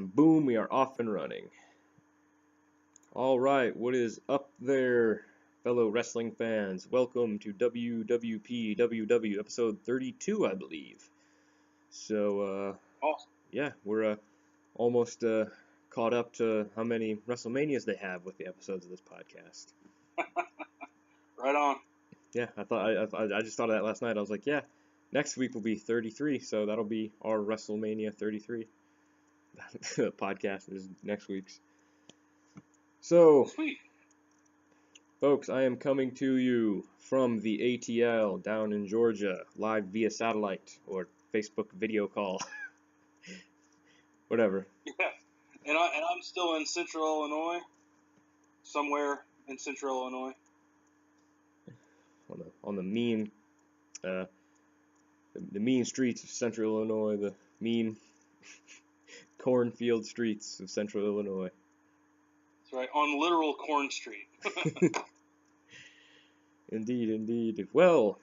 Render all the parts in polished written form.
And boom, we are off and running. All right, what is up there, fellow wrestling fans? Welcome to WWPWW Episode 32, I believe. So, awesome. Yeah, we're almost caught up to how many WrestleManias they have with the episodes of this podcast. Right on. Yeah, I just thought of that last night. I was like, yeah, next week will be 33, so that'll be our WrestleMania 33. The podcast is next week's. So, Sweet. Folks, I am coming to you from the ATL down in Georgia, live via satellite or Facebook video call. Whatever. Yeah. And I'm still in Central Illinois. Somewhere in Central Illinois. On the mean the mean streets of Central Illinois, the mean cornfield streets of Central Illinois. That's right, on literal Corn Street. Indeed. Well,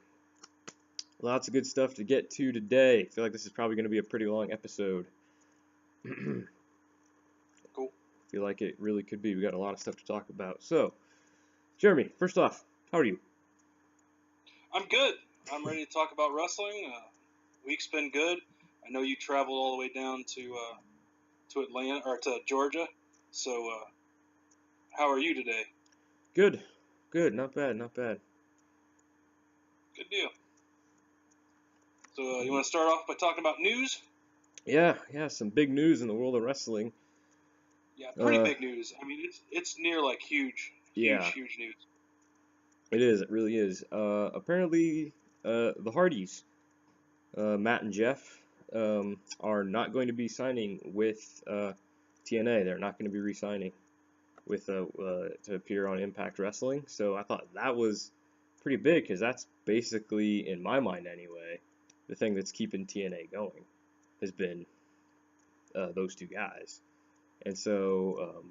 lots of good stuff to get to today. I feel like this is probably going to be a pretty long episode. Cool. I feel like it really could be. We got a lot of stuff to talk about. So, Jeremy, first off, how are you? I'm good. I'm ready to talk about wrestling. Week's been good. I know you traveled all the way down to Atlanta or to Georgia. So, how are you today? Good. Not bad. Good deal. So, you want to start off by talking about news? Yeah, some big news in the world of wrestling. Yeah, pretty big news. I mean, it's near like huge news. It is. It really is. Apparently, the Hardys, Matt and Jeff, are not going to be signing with TNA. They're not going to be re-signing with to appear on Impact Wrestling. So I thought that was pretty big because that's basically, in my mind anyway, the thing that's keeping TNA going has been those two guys. And so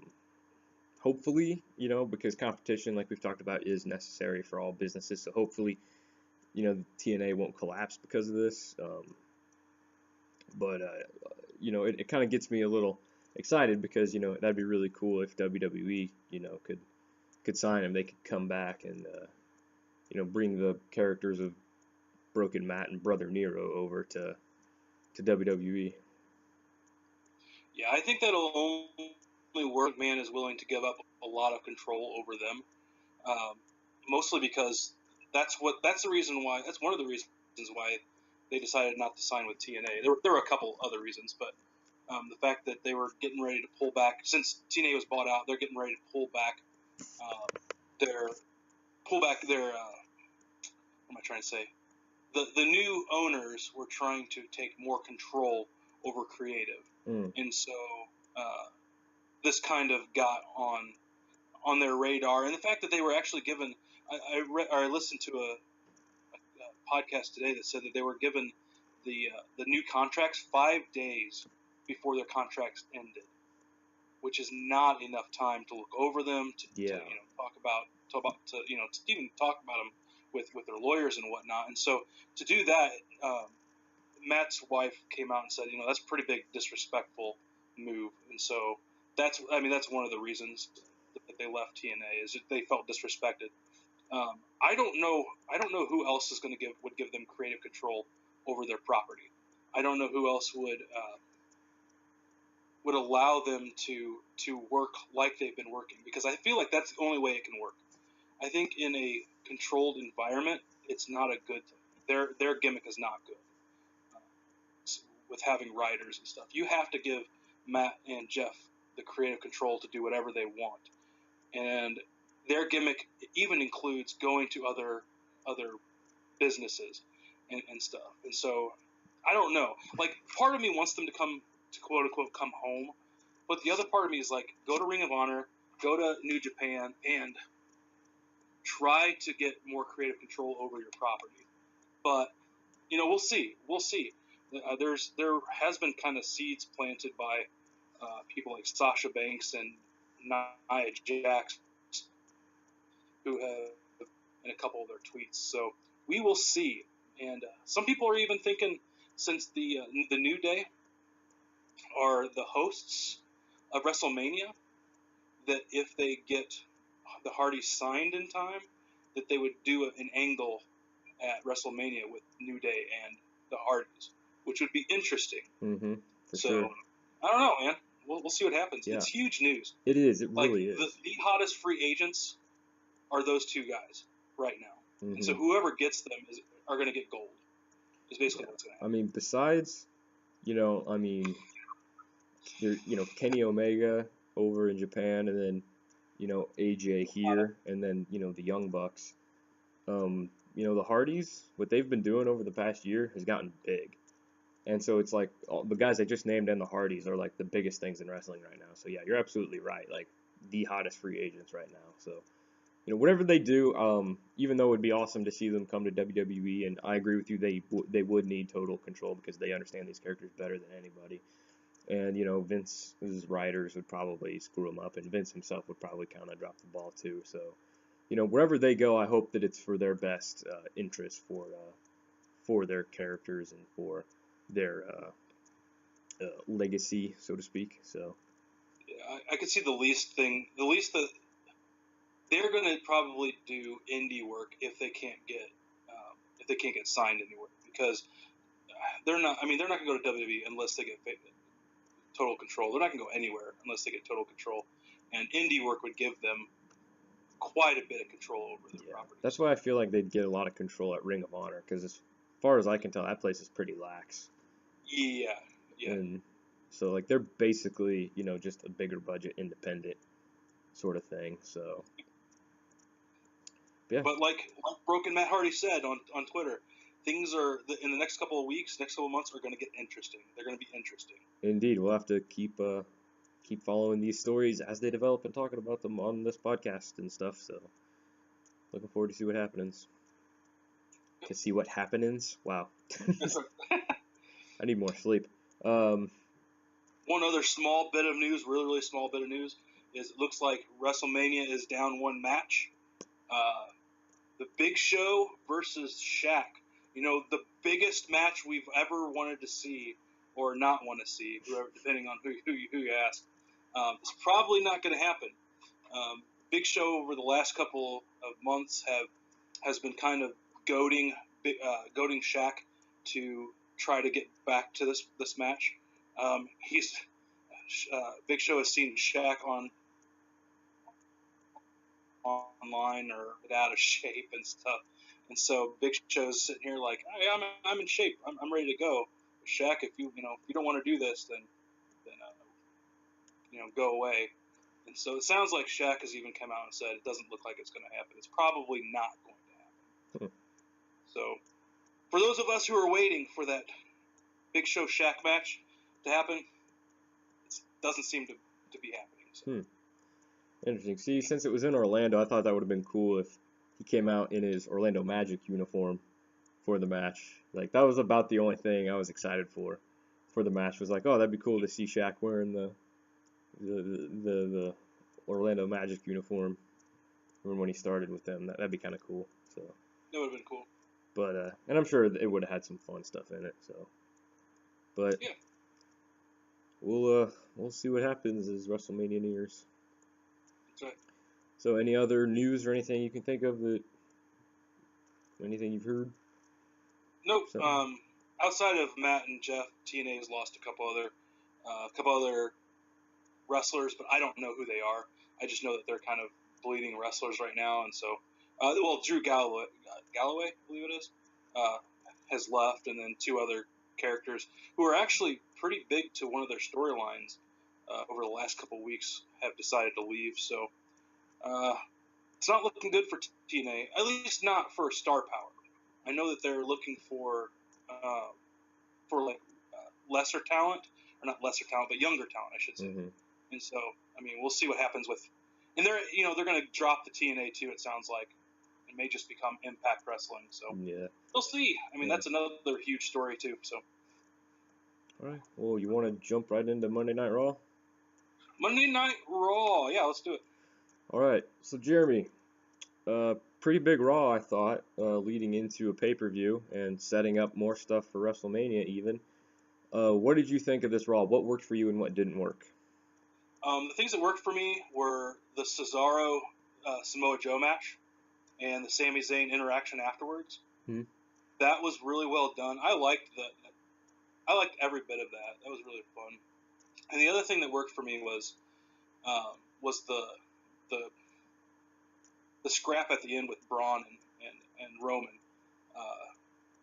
hopefully, because competition, like we've talked about, is necessary for all businesses. So hopefully, TNA won't collapse because of this. But it kind of gets me a little excited because, that'd be really cool if WWE, could sign him. They could come back and, bring the characters of Broken Matt and Brother Nero over to WWE. Yeah, I think that'll only work. Man is willing to give up a lot of control over them, mostly because that's one of the reasons why they decided not to sign with TNA. There were a couple other reasons, but the fact that they were getting ready to pull back since TNA was bought out, they're getting ready to pull back their what am I trying to say? The new owners were trying to take more control over creative. And so this kind of got on their radar, and the fact that they were actually given, I listened to a podcast today that said that they were given the new contracts 5 days before their contracts ended, which is not enough time to look over them, to talk about them with their lawyers and whatnot. And so to do that, Matt's wife came out and said, that's a pretty big disrespectful move. And so that's one of the reasons that they left TNA, is that they felt disrespected. I don't know who else would give them creative control over their property. I don't know who else would allow them to work like they've been working, because I feel like that's the only way it can work. I think in a controlled environment, it's not a good thing. Their gimmick is not good. With having writers and stuff, you have to give Matt and Jeff the creative control to do whatever they want, and their gimmick even includes going to other businesses and stuff. And so I don't know. Like, part of me wants them to come to quote unquote come home, but the other part of me is like, go to Ring of Honor, go to New Japan, and try to get more creative control over your property. But we'll see. There has been kind of seeds planted by people like Sasha Banks and Nia Jax, who have in a couple of their tweets. So we will see. And some people are even thinking, since the New Day are the hosts of WrestleMania, that if they get the Hardys signed in time, that they would do an angle at WrestleMania with New Day and the Hardys, which would be interesting. Mm-hmm. For So, sure. I don't know, man. We'll see what happens. Yeah. It's huge news. It is. It Like, really is. the hottest free agents are those two guys right now. Mm-hmm. And so whoever gets them are going to get gold. Is basically what's going to I happen. mean, besides, there, Kenny Omega over in Japan, and then, AJ here, and then, the Young Bucks. The Hardys, what they've been doing over the past year has gotten big. And so it's like the guys I just named and the Hardys are like the biggest things in wrestling right now. So yeah, you're absolutely right. Like the hottest free agents right now. So, whatever they do, even though it would be awesome to see them come to WWE, and I agree with you, they would need total control because they understand these characters better than anybody. And Vince's writers would probably screw them up, and Vince himself would probably kind of drop the ball too. So, wherever they go, I hope that it's for their best interest for their characters and for their legacy, so to speak. So Yeah, I could see the least that they're going to probably do indie work if they can't get signed anywhere, because they're not. I mean, they're not going to go to WWE unless they get total control. They're not going to go anywhere unless they get total control, and indie work would give them quite a bit of control over their properties. That's why I feel like they'd get a lot of control at Ring of Honor, because as far as I can tell, that place is pretty lax. Yeah. And so like they're basically just a bigger budget independent sort of thing. So yeah. But like Broken Matt Hardy said on Twitter, things are in the next couple of weeks, next couple of months are going to get interesting. They're going to be interesting. Indeed, we'll have to keep following these stories as they develop and talking about them on this podcast and stuff. So looking forward to see what happens. To see what happens. Wow. I need more sleep. One other small bit of news, really small bit of news, is it looks like WrestleMania is down one match. The Big Show versus Shaq. The biggest match we've ever wanted to see or not want to see, depending on who you ask. It's probably not going to happen. Big Show over the last couple of months has been kind of goading Shaq to try to get back to this match. Big Show has seen Shaq online or out of shape and stuff, and so Big Show's sitting here like, hey, I'm in shape, I'm ready to go. Shaq, if you don't want to do this, then go away. And so it sounds like Shaq has even come out and said it doesn't look like it's going to happen. It's probably not going to happen. So for those of us who are waiting for that Big Show Shaq match to happen, it doesn't seem to be happening. So. Interesting. See, since it was in Orlando, I thought that would have been cool if he came out in his Orlando Magic uniform for the match. Like, that was about the only thing I was excited for the match. Was like, oh, that'd be cool to see Shaq wearing the Orlando Magic uniform from when he started with them. That'd be kind of cool. So that would have been cool. But and I'm sure it would have had some fun stuff in it. So, but yeah, we'll see what happens as WrestleMania nears. That's right. So, any other news or anything you can think of anything you've heard? Nope. Outside of Matt and Jeff, TNA has lost a couple other wrestlers, but I don't know who they are. I just know that they're kind of bleeding wrestlers right now, and so, Drew Galloway, I believe it is, has left, and then two other characters who are actually pretty big to one of their storylines over the last couple of weeks have decided to leave. So it's not looking good for TNA, at least not for star power. I know that they're looking for lesser talent, or not lesser talent, but younger talent, I should say. Mm-hmm. And so, I mean, we'll see what happens with. And they're going to drop the TNA too. It sounds like it may just become Impact Wrestling. So yeah, we'll see. I mean, that's another huge story too. So. All right. Well, you want to jump right into Monday Night Raw? Monday Night Raw. Yeah, let's do it. All right. So, Jeremy, pretty big Raw, I thought, leading into a pay-per-view and setting up more stuff for WrestleMania even. What did you think of this Raw? What worked for you and what didn't work? The things that worked for me were the Cesaro Samoa Joe match and the Sami Zayn interaction afterwards. Hmm. That was really well done. I liked every bit of that. That was really fun. And the other thing that worked for me was the the scrap at the end with Braun and Roman.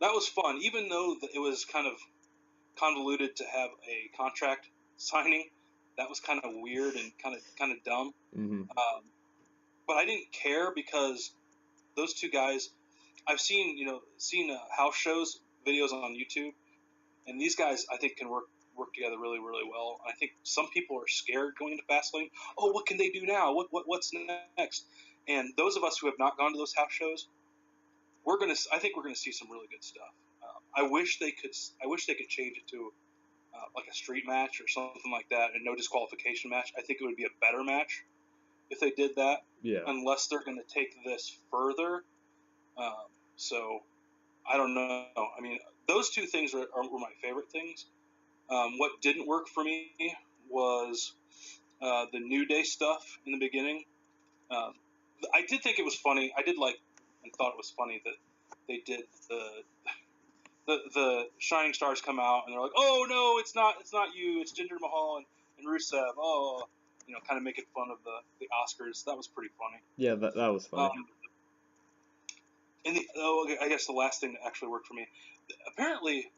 That was fun, even though it was kind of convoluted to have a contract signing. That was kind of weird and kind of dumb. Mm-hmm. But I didn't care because those two guys, I've seen house shows videos on YouTube, and these guys I think can work together really really well. I think some people are scared going into Fastlane. Oh, what can they do now? What's next? And those of us who have not gone to those house shows, I think we're gonna see some really good stuff. I wish they could change it to like a street match or something like that, and no disqualification match. I think it would be a better match if they did that. Yeah. Unless they're going to take this further. So I don't know. I mean, those two things were my favorite things. What didn't work for me was the New Day stuff in the beginning. I did think it was funny. I did like and thought it was funny that they did the Shining Stars come out and they're like, oh no, it's not you, it's Jinder Mahal and Rusev. Oh, kind of making fun of the Oscars. That was pretty funny. Yeah, that was funny. And I guess the last thing that actually worked for me, apparently,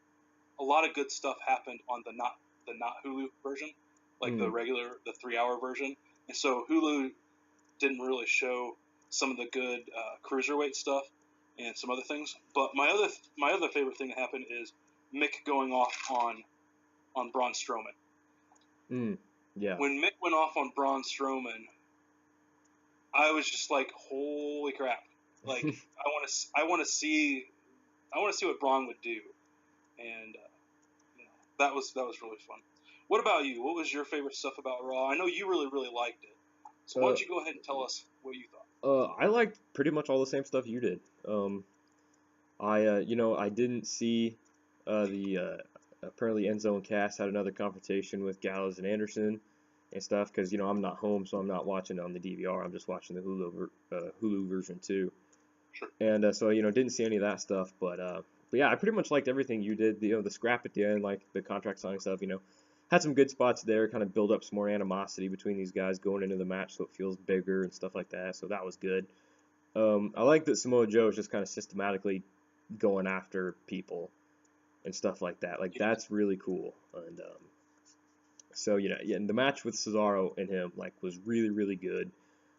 a lot of good stuff happened on the not Hulu version, like the 3-hour version, and so Hulu didn't really show some of the good cruiserweight stuff and some other things. But my other favorite thing that happened is Mick going off on Braun Strowman. Yeah. When Mick went off on Braun Strowman, I was just like, holy crap! Like I want to see what Braun would do, and that was really fun. What about you? What was your favorite stuff about Raw? I know you really really liked it, so why don't you go ahead and tell us what you thought? I liked pretty much all the same stuff you did. I didn't see the apparently End Zone Cast had another confrontation with Gallows and Anderson and stuff because I'm not home, so I'm not watching it on the DVR. I'm just watching the Hulu version too. Sure. And so didn't see any of that stuff, but yeah, I pretty much liked everything you did. The scrap at the end, like the contract signing stuff, had some good spots there, kind of build up some more animosity between these guys going into the match, so it feels bigger and stuff like that. So that was good. I like that Samoa Joe is just kind of systematically going after people and stuff like that. Like that's really cool. And so and the match with Cesaro and him was really really good.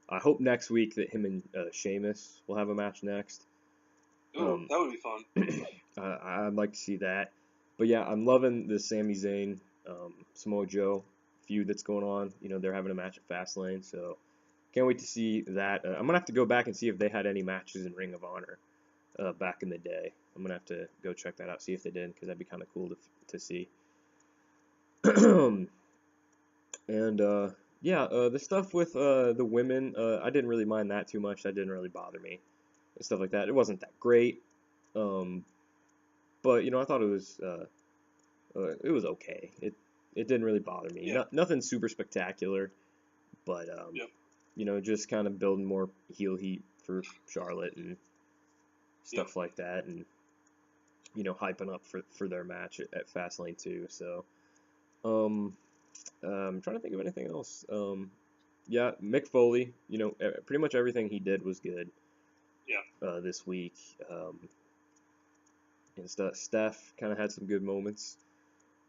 I hope next week that him and Sheamus will have a match next. Ooh, that would be fun. I'd like to see that. But yeah, I'm loving the Sami Zayn, Samoa Joe feud that's going on. They're having a match at Fastlane, so can't wait to see that. I'm gonna have to go back and see if they had any matches in Ring of Honor back in the day. I'm gonna have to go check that out, see if they did, because that'd be kind of cool to see. And yeah, the stuff with the women, I didn't really mind that too much. That didn't really bother me and stuff like that. It wasn't that great, but I thought it was okay. It didn't really bother me. Yeah. Nothing super spectacular, but just kind of building more heel heat for Charlotte and stuff like that, and hyping up for their match at Fastlane too. So I'm trying to think of anything else. Yeah, Mick Foley, pretty much everything he did was good. Yeah. This week, and Steph kind of had some good moments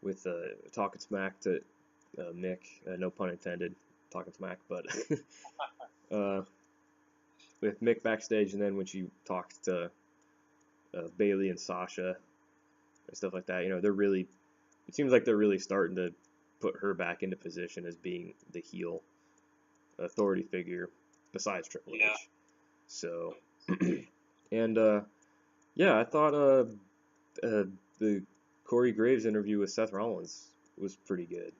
with talking smack to Mick. No pun intended, talking smack, but with Mick backstage, and then when she talks to Bayley and Sasha and stuff like that, it seems like they're really starting to put her back into position as being the heel authority figure besides Triple H. So, and yeah, I thought the Corey Graves interview with Seth Rollins was pretty good.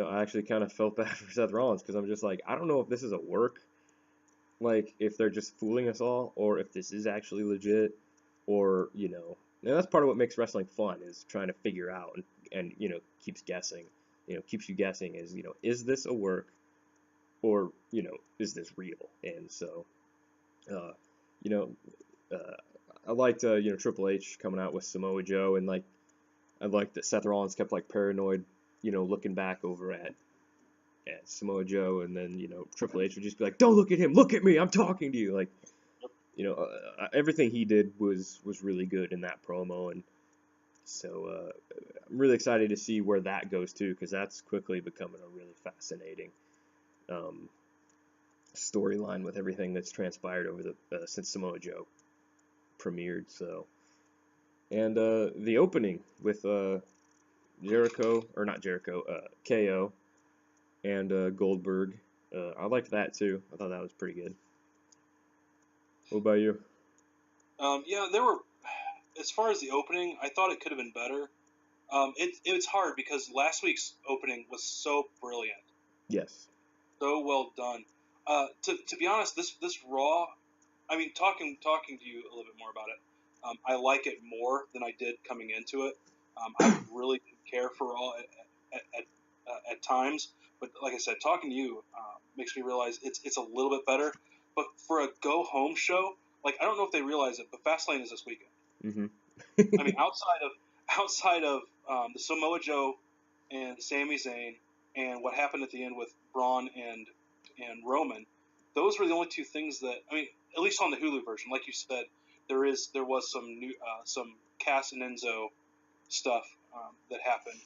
I actually kind of felt bad for Seth Rollins because I'm just like, I don't know if this is a work, like if they're just fooling us all, or if this is actually legit, or and that's part of what makes wrestling fun is trying to figure out and keeps guessing keeps you guessing is, is this a work, or, is this real? And so, uh, you know, uh, I liked, Triple H coming out with Samoa Joe, and like, I liked that Seth Rollins kept like paranoid, looking back over at Samoa Joe, and then, Triple H would just be like, "Don't look at him, look at me, I'm talking to you." Like, everything he did was really good in that promo, and so I'm really excited to see where that goes too, because that's quickly becoming a really fascinating um, storyline with everything that's transpired over the since Samoa Joe premiered. So, and the opening with Jericho, or not Jericho, KO and Goldberg, I liked that too. I thought that was pretty good. What about you? Yeah, there were. As far as the opening, I thought it could have been better. It's hard because last week's opening was so brilliant, Yes. so well done. To be honest, this Raw, I mean, talking to you a little bit more about it, I like it more than I did coming into it. I really didn't care for Raw at times, but like I said, talking to you makes me realize it's a little bit better. But for a go home show, like I don't know if they realize it, but Fastlane is this weekend. Mm-hmm. I mean, outside of the Samoa Joe and Sami Zayn and what happened at the end with Braun and Roman, those were the only two things that, I mean, at least on the Hulu version, like you said, there was some new some Cass and Enzo stuff that happened,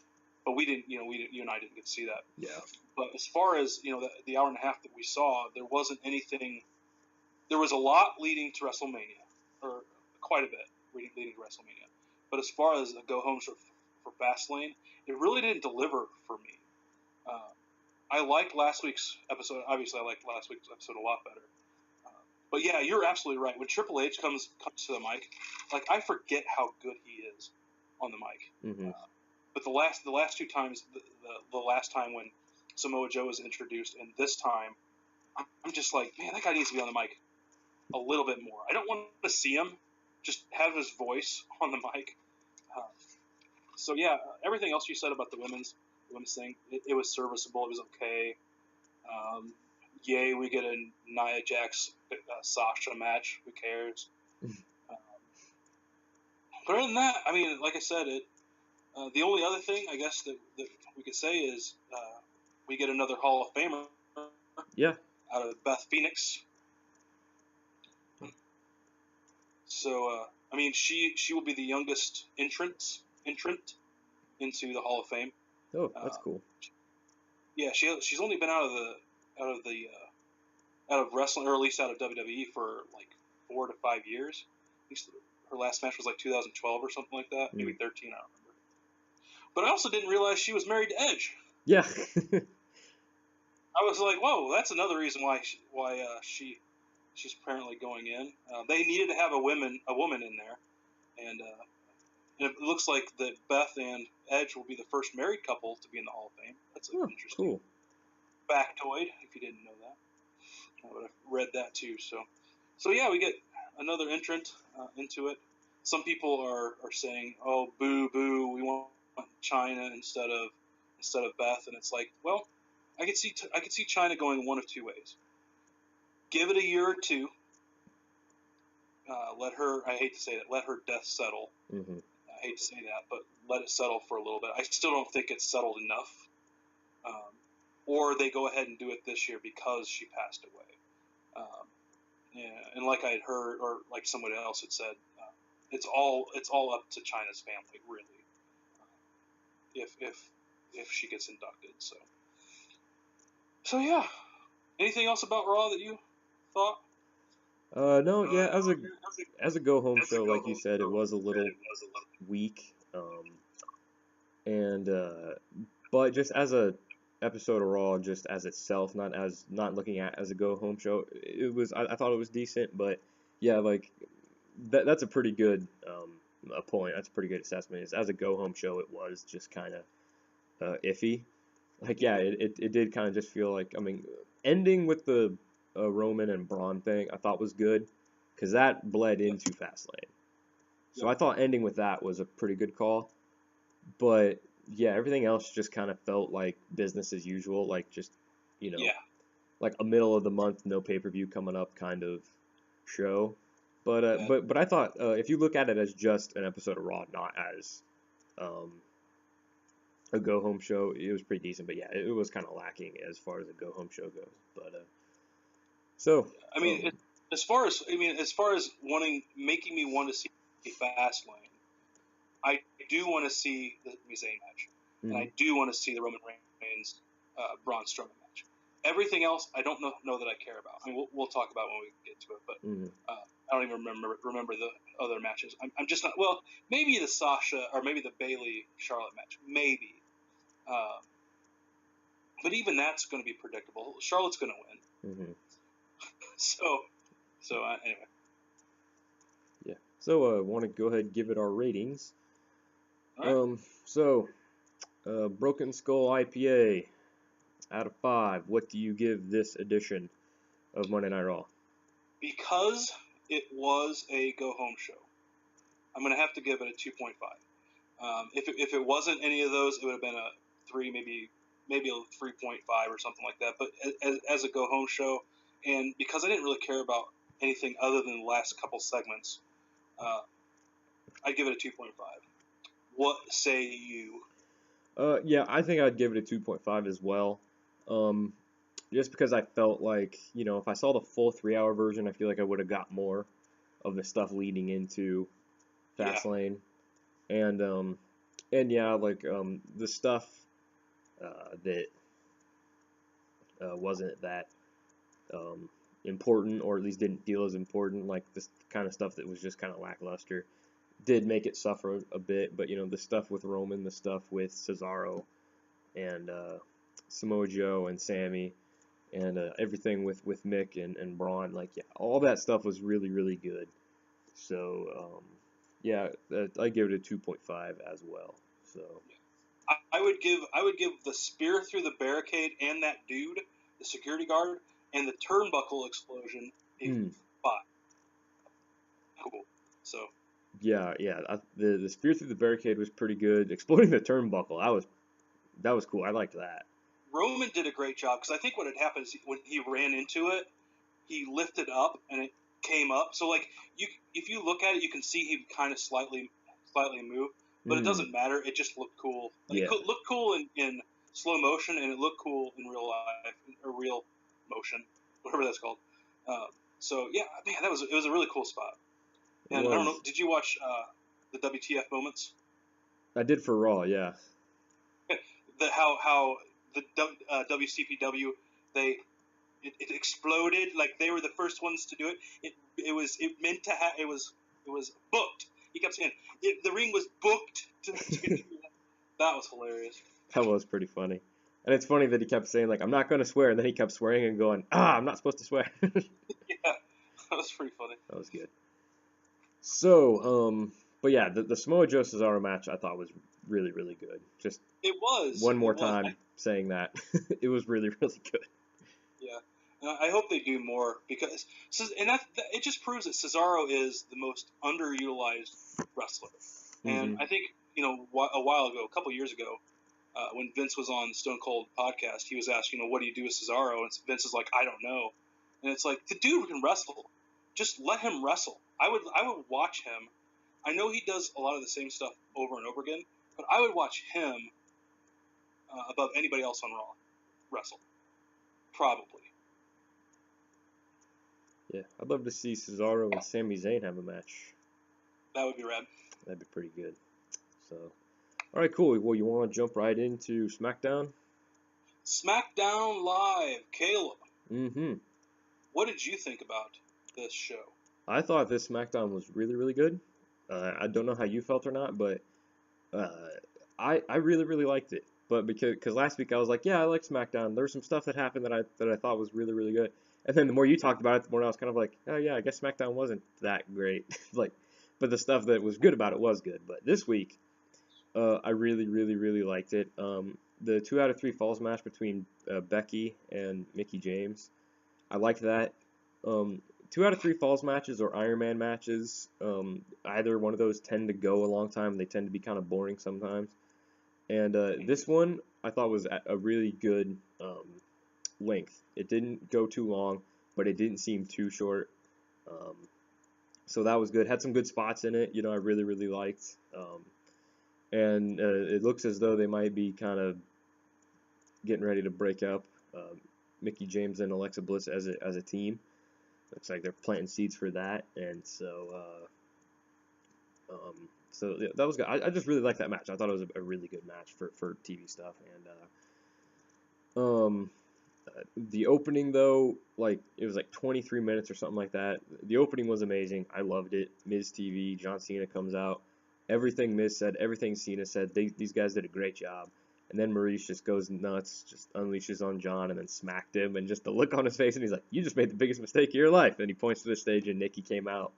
but we didn't, you and I didn't get to see that. Yeah. But as far as the hour and a half that we saw, there wasn't anything. There was a lot leading to WrestleMania, or quite a bit leading to WrestleMania. But as far as a go home show for Fastlane, it really didn't deliver for me. Uh, I liked last week's episode. Obviously, I liked last week's episode a lot better. But yeah, you're absolutely right. When Triple H comes to the mic, like I forget how good he is on the mic. Mm-hmm. But the last two times, the last time when Samoa Joe was introduced, and this time, I'm just like, man, that guy needs to be on the mic a little bit more. I don't want to see him, just have his voice on the mic. So yeah, everything else you said about the women's thing, it was serviceable. It was okay. Yay, we get a Nia Jax Sasha match. Who cares? But other than that, I mean, like I said, the only other thing I guess that we could say is we get another Hall of Famer. Yeah. Out of Beth Phoenix. So I mean, she will be the youngest entrant into the Hall of Fame. Oh, that's cool. Yeah, she's only been out of wrestling, or at least out of WWE, for like 4 to 5 years. At least her last match was like 2012 or something like that, maybe 13. I don't remember. But I also didn't realize she was married to Edge. Yeah. I was like, whoa, that's another reason why she's apparently going in. They needed to have a woman in there, and it looks like that Beth and Edge will be the first married couple to be in the Hall of Fame. That's an interesting factoid, if you didn't know that. But I've read that too. So yeah, we get another entrant into it. Some people are saying, "Oh, boo, boo, we want China instead of Beth," and it's like, well, I could see China going one of two ways. Give it a year or two. Let her. I hate to say that. Let her death settle. Mm-hmm. I hate to say that, but let it settle for a little bit. I still don't think it's settled enough. Or they go ahead and do it this year because she passed away. Yeah, and like I had heard, or like someone else had said, it's all up to China's family, really. If she gets inducted, so yeah. Anything else about Raw that you thought? No, yeah, as a go home show, like you said, it was a little weak. And but just as a episode of Raw, just as itself, not looking at as a go home show, it was I thought it was decent, but yeah, like that's a pretty good a point. That's a pretty good assessment. Is as a go home show, it was just kind of iffy. Like yeah, it did kind of just feel like, I mean, ending with the Roman and Braun thing I thought was good, because that bled into Fastlane. So I thought ending with that was a pretty good call. But yeah, everything else just kind of felt like business as usual, like just, Yeah, like a middle of the month, no pay-per-view coming up kind of show. But yeah. I thought if you look at it as just an episode of Raw, not as um, a go home show, it was pretty decent. But yeah, it was kind of lacking as far as a go home show goes. But so I mean, as far as making me want to see Fastlane, I do want to see the Zayn match, and I mhm, do want to see the Roman Reigns Braun Strowman match. Everything else, I don't know that I care about. I mean, we'll talk about when we get to it, but mhm. I don't even remember the other matches. I'm just not. Well, maybe the Sasha or maybe the Bailey Charlotte match, maybe. Uh, but even that's going to be predictable. Charlotte's going to win. Mhm. So anyway. Yeah. So want to go ahead and give it our ratings. All right. So Broken Skull IPA out of 5. What do you give this edition of Monday Night Raw? Because it was a go home show, I'm going to have to give it a 2.5. If it wasn't any of those, it would have been a 3, maybe a 3.5 or something like that. But as a go home show, and because I didn't really care about anything other than the last couple segments, I'd give it a 2.5. What say you? Yeah, I think I'd give it a 2.5 as well. Um, just because I felt like, if I saw the full 3 hour version, I feel like I would have got more of the stuff leading into Yeah, Fastlane. And yeah, like the stuff that wasn't that um, important, or at least didn't feel as important, like this kind of stuff that was just kind of lackluster, did make it suffer a bit. But the stuff with Roman, the stuff with Cesaro, and Samoa Joe and Sammy, and everything with Mick and Braun, like yeah, all that stuff was really really good. So yeah, I give it a 2.5 as well. So I would give the spear through the barricade and that dude, the security guard, and the turnbuckle explosion a mm, 5. Cool. So yeah, the spear through the barricade was pretty good. Exploding the turnbuckle, that was cool. I liked that. Roman did a great job because I think what had happened is when he ran into it, he lifted up and it came up. So like if you look at it, you can see he kind of slightly moved, but it Mm, doesn't matter. It just looked cool. It yeah, looked cool in slow motion, and it looked cool in real life or real motion, whatever that's called. So yeah, man, it was a really cool spot. it And I don't know, was. did you watch the WTF moments? I did for Raw, yeah. How the WCPW they it exploded like they were the first ones to do it. It meant to have it was booked. He kept saying the ring was booked to do that. That was hilarious. That was pretty funny. And it's funny that he kept saying like I'm not going to swear, and then he kept swearing and going, I'm not supposed to swear. That Yeah, that was pretty funny. was good. So, but yeah, the Samoa Joe Cesaro match I thought was really really good. Just one It more was. time saying that it was really really good. Yeah. I hope they do more because and it just proves that Cesaro is the most underutilized wrestler. And Hmm. I think a while ago, a couple years ago, when Vince was on Stone Cold podcast, he was asked, what do you do with Cesaro? And Vince is like, I don't know. And it's like, the dude can wrestle. Just let him wrestle. I would watch him. I know he does a lot of the same stuff over and over again, but I would watch him above anybody else on Raw wrestle. Probably. Yeah, I'd love to see Cesaro and Sami Zayn have a match. That would be rad. That'd be pretty good. So, all right, cool. Well, you want to jump right into SmackDown? SmackDown Live. Caleb, Mm-hmm. what did you think about this show? I thought this SmackDown was really, really good. I don't know how you felt or not, but uh, I really, really liked it. But because last week I was like, yeah, I like SmackDown. There was some stuff that happened that I thought was really, really good. And then the more you talked about it, the more I was kind of like, oh yeah, I guess SmackDown wasn't that great. Like, but the stuff that was good about it was good. But this week, I really, really, really liked it. The 2 out of 3 falls match between Becky and Mickey James, I liked that. Um, 2 out of 3 falls matches or Iron Man matches, either one of those tend to go a long time. They tend to be kind of boring sometimes. And this one I thought was at a really good length. It didn't go too long, but it didn't seem too short. Um, so that was good. Had some good spots in it. I really really liked. And it looks as though they might be kind of getting ready to break up. Mickey James and Alexa Bliss as a team. Looks like they're planting seeds for that, and so yeah, that was good. I just really liked that match. I thought it was a really good match for TV stuff. And the opening though, like it was like 23 minutes or something like that. The opening was amazing. I loved it. Miz TV, John Cena comes out. Everything Miz said, everything Cena said, these guys did a great job. And then Maurice just goes nuts, just unleashes on John and then smacked him. And just the look on his face, and he's like, "You just made the biggest mistake of your life." And he points to the stage, and Nikki came out.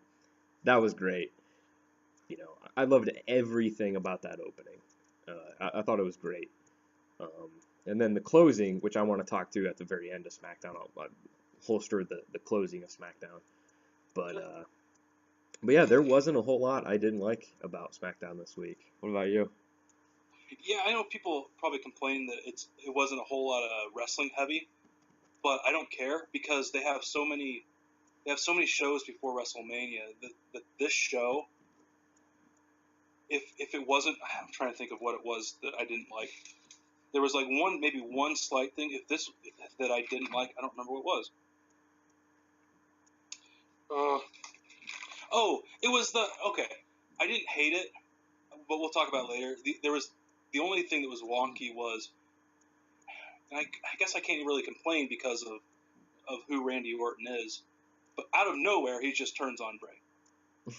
That was great. I loved everything about that opening. I thought it was great. And then the closing, which I want to talk to at the very end of SmackDown, I'll holster the closing of SmackDown. But yeah, there wasn't a whole lot I didn't like about SmackDown this week. What about you? Yeah, I know people probably complain that it wasn't a whole lot of wrestling heavy, but I don't care because they have so many shows before WrestleMania that this show, if it wasn't, I'm trying to think of what it was that I didn't like. There was like maybe one slight thing that I didn't like. I don't remember what it was. It was okay. I didn't hate it, but we'll talk about it later. The only thing that was wonky was, and I guess I can't really complain because of who Randy Orton is, but out of nowhere he just turns on Bray,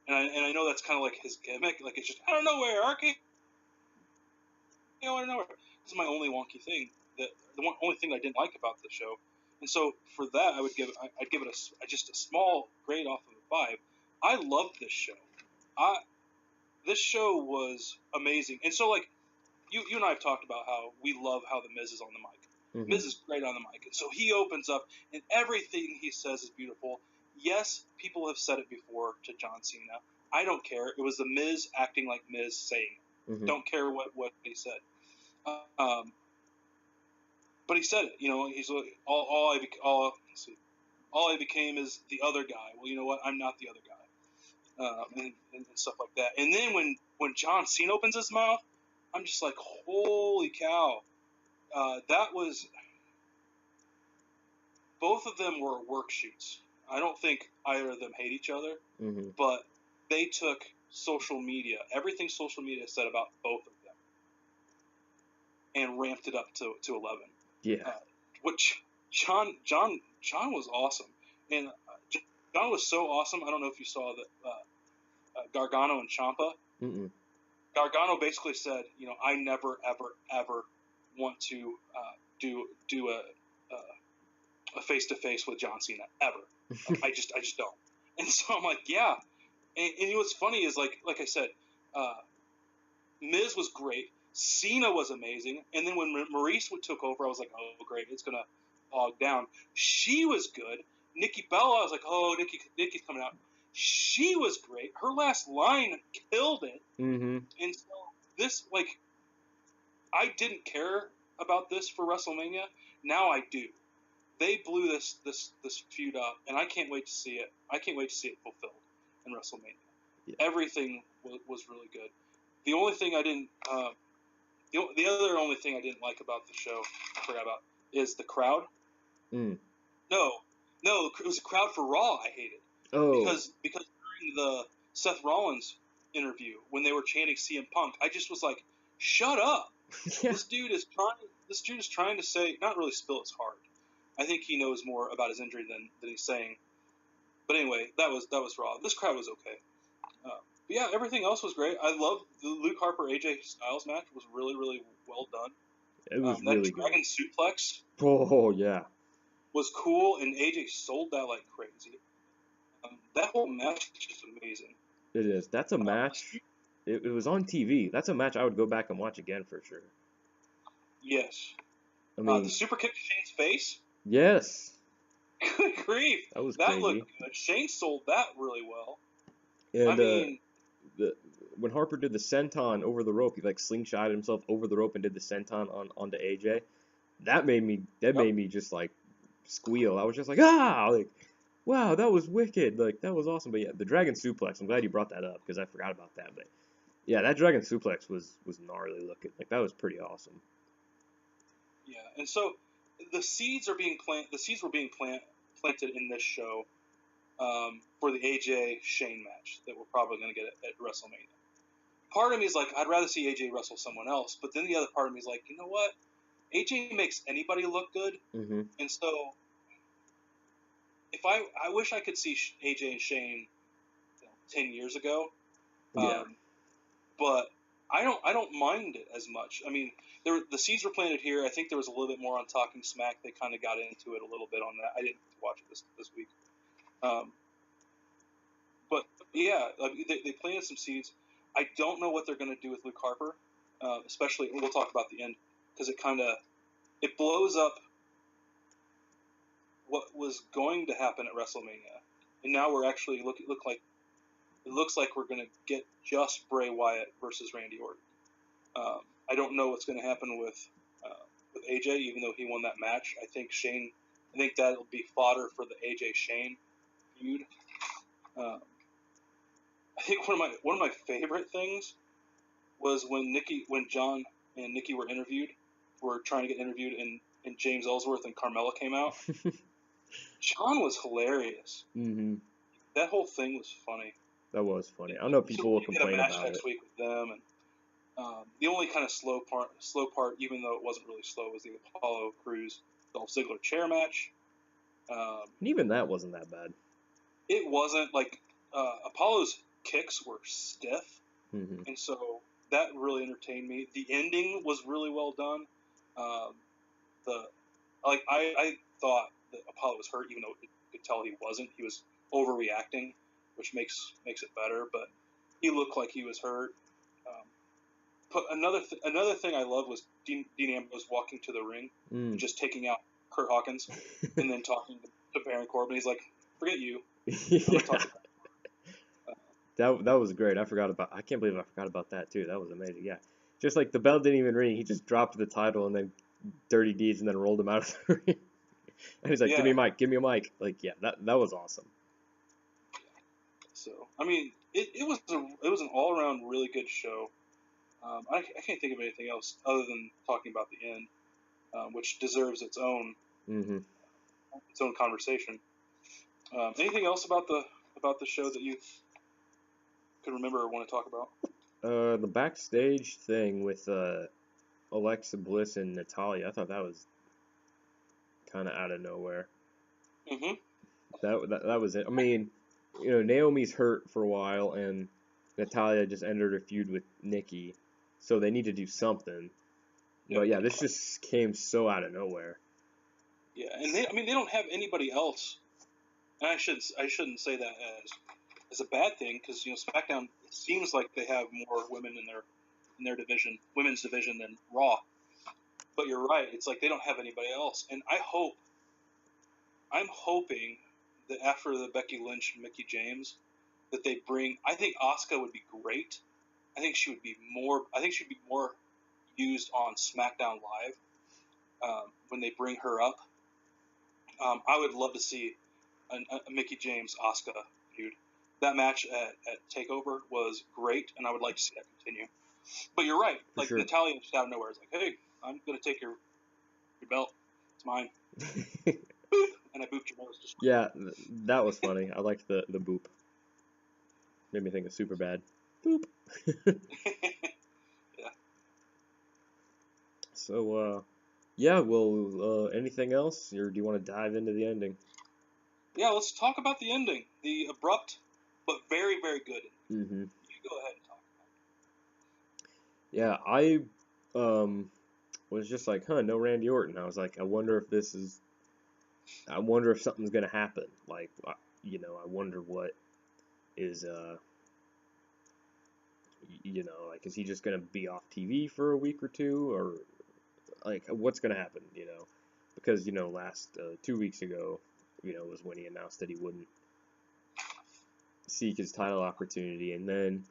and I know that's kind of like his gimmick, like it's just out of nowhere, RK, out of nowhere. This is my only wonky thing, only thing I didn't like about the show, and so for that I'd give it just a small grade off of a 5. I loved this show. This show was amazing, and so like you and I have talked about how we love how the Miz is on the mic. Mm-hmm. Miz is great on the mic, and so he opens up, and everything he says is beautiful. Yes, people have said it before to John Cena. I don't care. It was the Miz acting like Miz saying it. Mm-hmm. Don't care what he said. But he said it. He's like, all I became is the other guy. Well, you know what? I'm not the other guy, and stuff like that. And then when John Cena opens his mouth, I'm just like, holy cow. That was... Both of them were work shoots. I don't think either of them hate each other, Mm-hmm. but they took social media, everything social media said about both of them, and ramped it up to 11. Yeah. Which John was awesome. And John was so awesome, I don't know if you saw that Gargano and Ciampa. Mm-mm. Gargano basically said, I never, ever, ever want to do a face-to-face with John Cena, ever. I just don't. And so I'm like, yeah. And what's funny is, like I said, Miz was great. Cena was amazing. And then when Maurice took over, I was like, oh, great, it's going to bog down. She was good. Nikki Bella, I was like, oh, Nikki's coming out. She was great. Her last line killed it. Mm-hmm. And so this, I didn't care about this for WrestleMania. Now I do. They blew this feud up, and I can't wait to see it. I can't wait to see it fulfilled in WrestleMania. Yeah. Everything was really good. The only thing I didn't, the other only thing I didn't like about the show, I forgot about, is the crowd. Mm. No, it was a crowd for Raw. I hated. Oh. Because during the Seth Rollins interview, when they were chanting CM Punk, I just was like, shut up. Yeah. This dude is trying to say, not really spill his heart. I think he knows more about his injury than he's saying. But anyway, that was Raw. This crowd was okay. But yeah, everything else was great. I loved the Luke Harper AJ Styles match. Was really, really well done. It was really good. That Dragon Suplex. Oh yeah. Was cool, and AJ sold that like crazy. That whole match is just amazing. It is. That's a match. It was on TV. That's a match I would go back and watch again for sure. Yes. I mean, the super kick to Shane's face. Yes. Good grief. That was that crazy. Looked good. Shane sold that really well. And I mean, when Harper did the senton over the rope, he like slingshotted himself over the rope and did the senton onto AJ. That made me just like squeal. I was just like, ah, like, wow, that was wicked. Like, that was awesome. But yeah, the Dragon Suplex, I'm glad you brought that up because I forgot about that. But yeah, that Dragon Suplex was gnarly looking. Like, that was pretty awesome. Yeah, and so the seeds are being planted. The seeds were being planted in this show for the AJ Shane match that we're probably going to get at WrestleMania. Part of me is like, I'd rather see AJ wrestle someone else, but then the other part of me is like, you know what? AJ makes anybody look good, and so if I wish I could see AJ and Shane 10 years ago, Yeah. But I don't mind it as much. I mean, the seeds were planted here. I think there was a little bit more on Talking Smack. They kind of got into it a little bit on that. I didn't watch it this week, but yeah, they planted some seeds. I don't know what they're going to do with Luke Harper, especially. We'll talk about the end because it blows up what was going to happen at WrestleMania, and now we're actually it looks like we're going to get just Bray Wyatt versus Randy Orton. I don't know what's going to happen with AJ, even though he won that match. I think that'll be fodder for the AJ Shane feud. I think one of my favorite things was when John and Nikki were trying to get interviewed, and James Ellsworth and Carmella came out. John was hilarious. That whole thing was funny. That was funny. I know people will complain about it. Get a match next week with them, and the only kind of slow part, even though it wasn't really slow, was the Apollo Crews Dolph Ziggler chair match. And even that wasn't that bad. It wasn't like Apollo's kicks were stiff, and so that really entertained me. The ending was really well done. I thought that Apollo was hurt, even though you could tell he wasn't. He was overreacting, which makes it better. But he looked like he was hurt. But another thing I loved was Dean Ambrose walking to the ring and just taking out Kurt Hawkins and then talking to Baron Corbin. He's like, "Forget you." Yeah. That was great. I can't believe I forgot about that too. That was amazing. Yeah, just like the bell didn't even ring. He just dropped the title and then Dirty Deeds and then rolled him out of the ring. And he's like, "Give me a mic." Like, yeah, that was awesome. So I mean, it was an all around really good show. I can't think of anything else other than talking about the end, which deserves its own conversation. Anything else about the show that you could remember or want to talk about? The backstage thing with Alexa Bliss and Natalya, I thought that was kind of out of nowhere. That was it. I mean, Naomi's hurt for a while, and Natalya just entered a feud with Nikki, so they need to do something. Yep. But yeah, this just came so out of nowhere. Yeah, and they don't have anybody else, and I shouldn't say that as a bad thing, because SmackDown, it seems like they have more women in their division, women's division, than Raw. But you're right, it's like they don't have anybody else, and I'm hoping that after the Becky Lynch and Mickie James, that they bring. I think Asuka would be great. I think she would be more used on SmackDown Live when they bring her up. I would love to see a Mickie James Asuka feud. That match at TakeOver was great, and I would like to see that continue. But you're right. Like, sure. Natalya just out of nowhere is like, "Hey, I'm gonna take your belt. It's mine." Boop, and I booped your nose. Yeah, that was funny. I liked the boop. Made me think of Superbad. Boop. Yeah. So, yeah. Well, anything else, or do you want to dive into the ending? Yeah, let's talk about the ending. The abrupt, but very, very good. You go ahead and talk about it. Yeah, I was just like, no Randy Orton. I was like, I wonder if something's gonna happen. Like, I wonder what is like, is he just gonna be off TV for a week or two, or like, what's gonna happen? Because last 2 weeks ago, was when he announced that he wouldn't seek his title opportunity, and then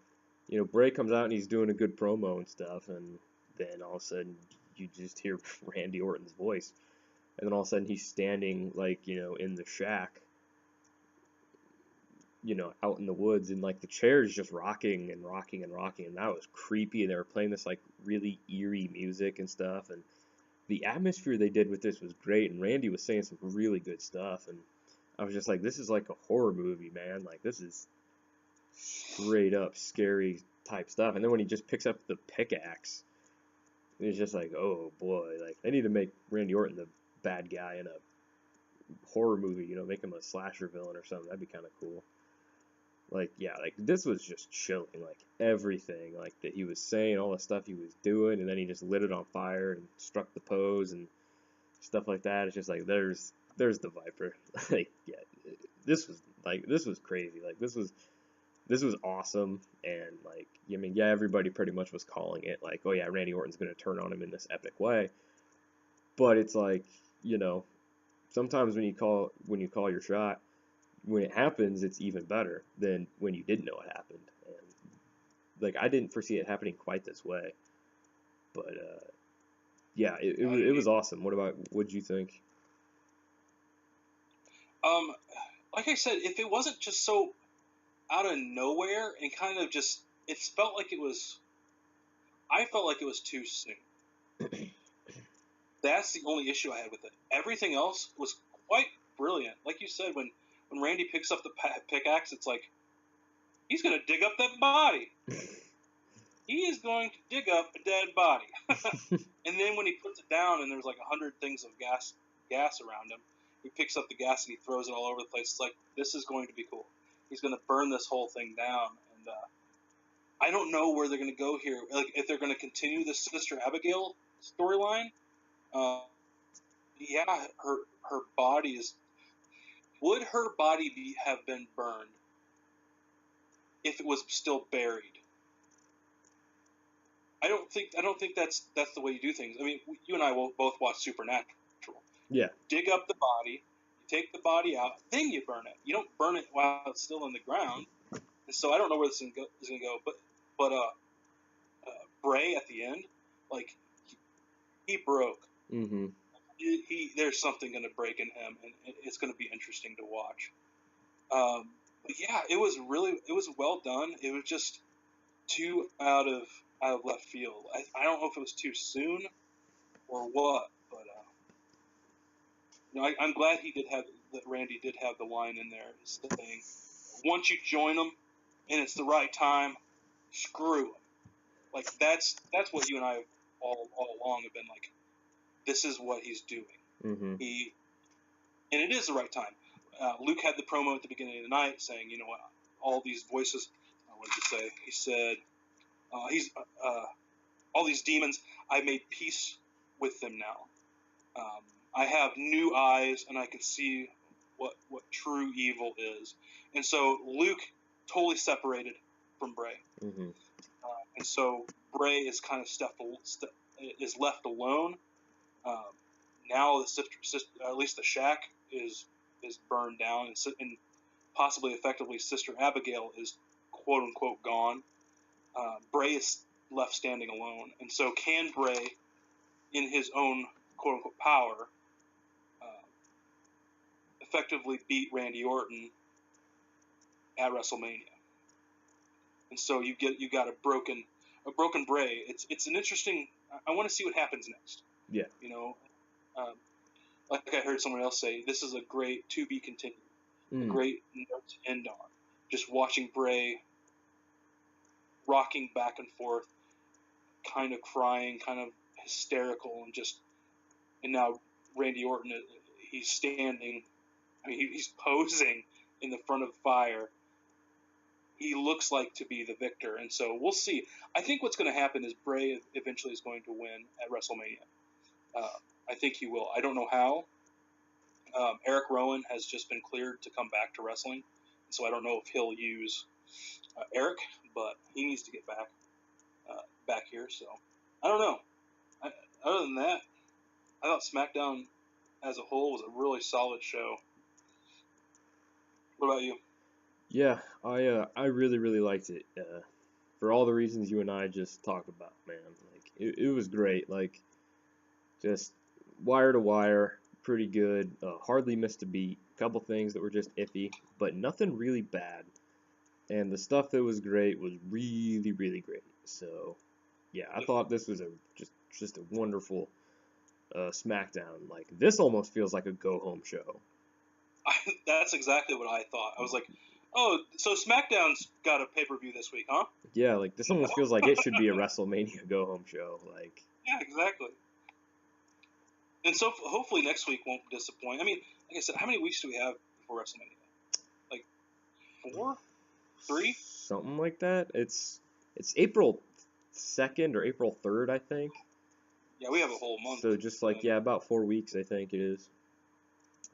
Bray comes out and he's doing a good promo and stuff, and then all of a sudden you just hear Randy Orton's voice, and then all of a sudden he's standing like in the shack, out in the woods, and like the chair is just rocking and rocking and rocking, and that was creepy. And they were playing this like really eerie music and stuff, and the atmosphere they did with this was great. And Randy was saying some really good stuff, and I was just like, this is like a horror movie, man. Like this is straight up scary type stuff. And then when he just picks up the pickaxe, it's just like, oh boy, like they need to make Randy Orton the bad guy in a horror movie. Make him a slasher villain or something. That'd be kind of cool. Like, yeah, like this was just chilling, like everything, like that he was saying, all the stuff he was doing, and then he just lit it on fire and struck the pose and stuff like that. It's just like there's the Viper. Like, yeah, this was crazy. Like this was awesome, and like I mean, yeah, everybody pretty much was calling it like, oh yeah, Randy Orton's gonna turn on him in this epic way. But it's like, sometimes when you call your shot, when it happens, it's even better than when you didn't know it happened. And like I didn't foresee it happening quite this way, but yeah, it was awesome. What'd you think? Um, like I said, if it wasn't just so out of nowhere and kind of just, it felt like it was. I felt like it was too soon. That's the only issue I had with it. Everything else was quite brilliant. Like you said, when Randy picks up the pickaxe, it's like he's gonna dig up that body. He is going to dig up a dead body. And then when he puts it down and there's like 100 things of gas around him, he picks up the gas and he throws it all over the place. It's like, this is going to be cool. He's going to burn this whole thing down. And I don't know where they're going to go here. Like, if they're going to continue the Sister Abigail storyline, yeah, her body is. Would her body have been burned if it was still buried? I don't think that's the way you do things. I mean, you and I will both watch Supernatural. Yeah. Dig up the body, you take the body out, then you burn it. You don't burn it while it's still in the ground. And so I don't know where this is gonna go. But Bray at the end, like he broke. Mm-hmm. There's something gonna break in him, and it's gonna be interesting to watch. But yeah, it was well done. It was just too out of left field. I don't know if it was too soon or what, but I'm glad that Randy did have the line in there saying, once you join them and it's the right time, screw them. Like that's what you and I all along have been like. This is what he's doing. Mm-hmm. And it is the right time. Luke had the promo at the beginning of the night saying, you know what, all these voices. What did he say? He said, all these demons, I made peace with them now. I have new eyes, and I can see what true evil is. And so Luke totally separated from Bray. Mm-hmm. And so Bray is kind of is left alone. Now the sister, at least the shack is burned down, and possibly effectively Sister Abigail is quote unquote gone. Bray is left standing alone, and so can Bray, in his own quote unquote power, effectively beat Randy Orton at WrestleMania? And so you got a broken Bray. It's an interesting. I want to see what happens next. Yeah. Like I heard someone else say, this is a great to be continued, a great note to end on. Just watching Bray rocking back and forth, kind of crying, kind of hysterical, and now Randy Orton, he's standing. I mean, he's posing in the front of the fire. He looks like to be the victor, and so we'll see. I think what's going to happen is Bray eventually is going to win at WrestleMania. I think he will. I don't know how. Eric Rowan has just been cleared to come back to wrestling, so I don't know if he'll use Eric, but he needs to get back here. So I don't know. Other than that, I thought SmackDown as a whole was a really solid show. What about you? Yeah, I really liked it. for all the reasons you and I just talked about, man. Like it was great. Like just wire to wire, pretty good. Hardly missed a beat. Couple things that were just iffy, but nothing really bad. And the stuff that was great was really, really great. So, yeah, I thought this was just a wonderful SmackDown. Like this almost feels like a go home show. That's exactly what I thought. I was like, oh, so SmackDown's got a pay-per-view this week, huh? Yeah, like this almost feels like it should be a WrestleMania go home show. Like, Yeah, exactly. And so hopefully next week won't disappoint. I mean, like I said, how many weeks do we have before WrestleMania? Like 4, 3? something like that. It's April 2nd or April 3rd, I think. Yeah, we have a whole month. So just like yeah, about 4 weeks I think it is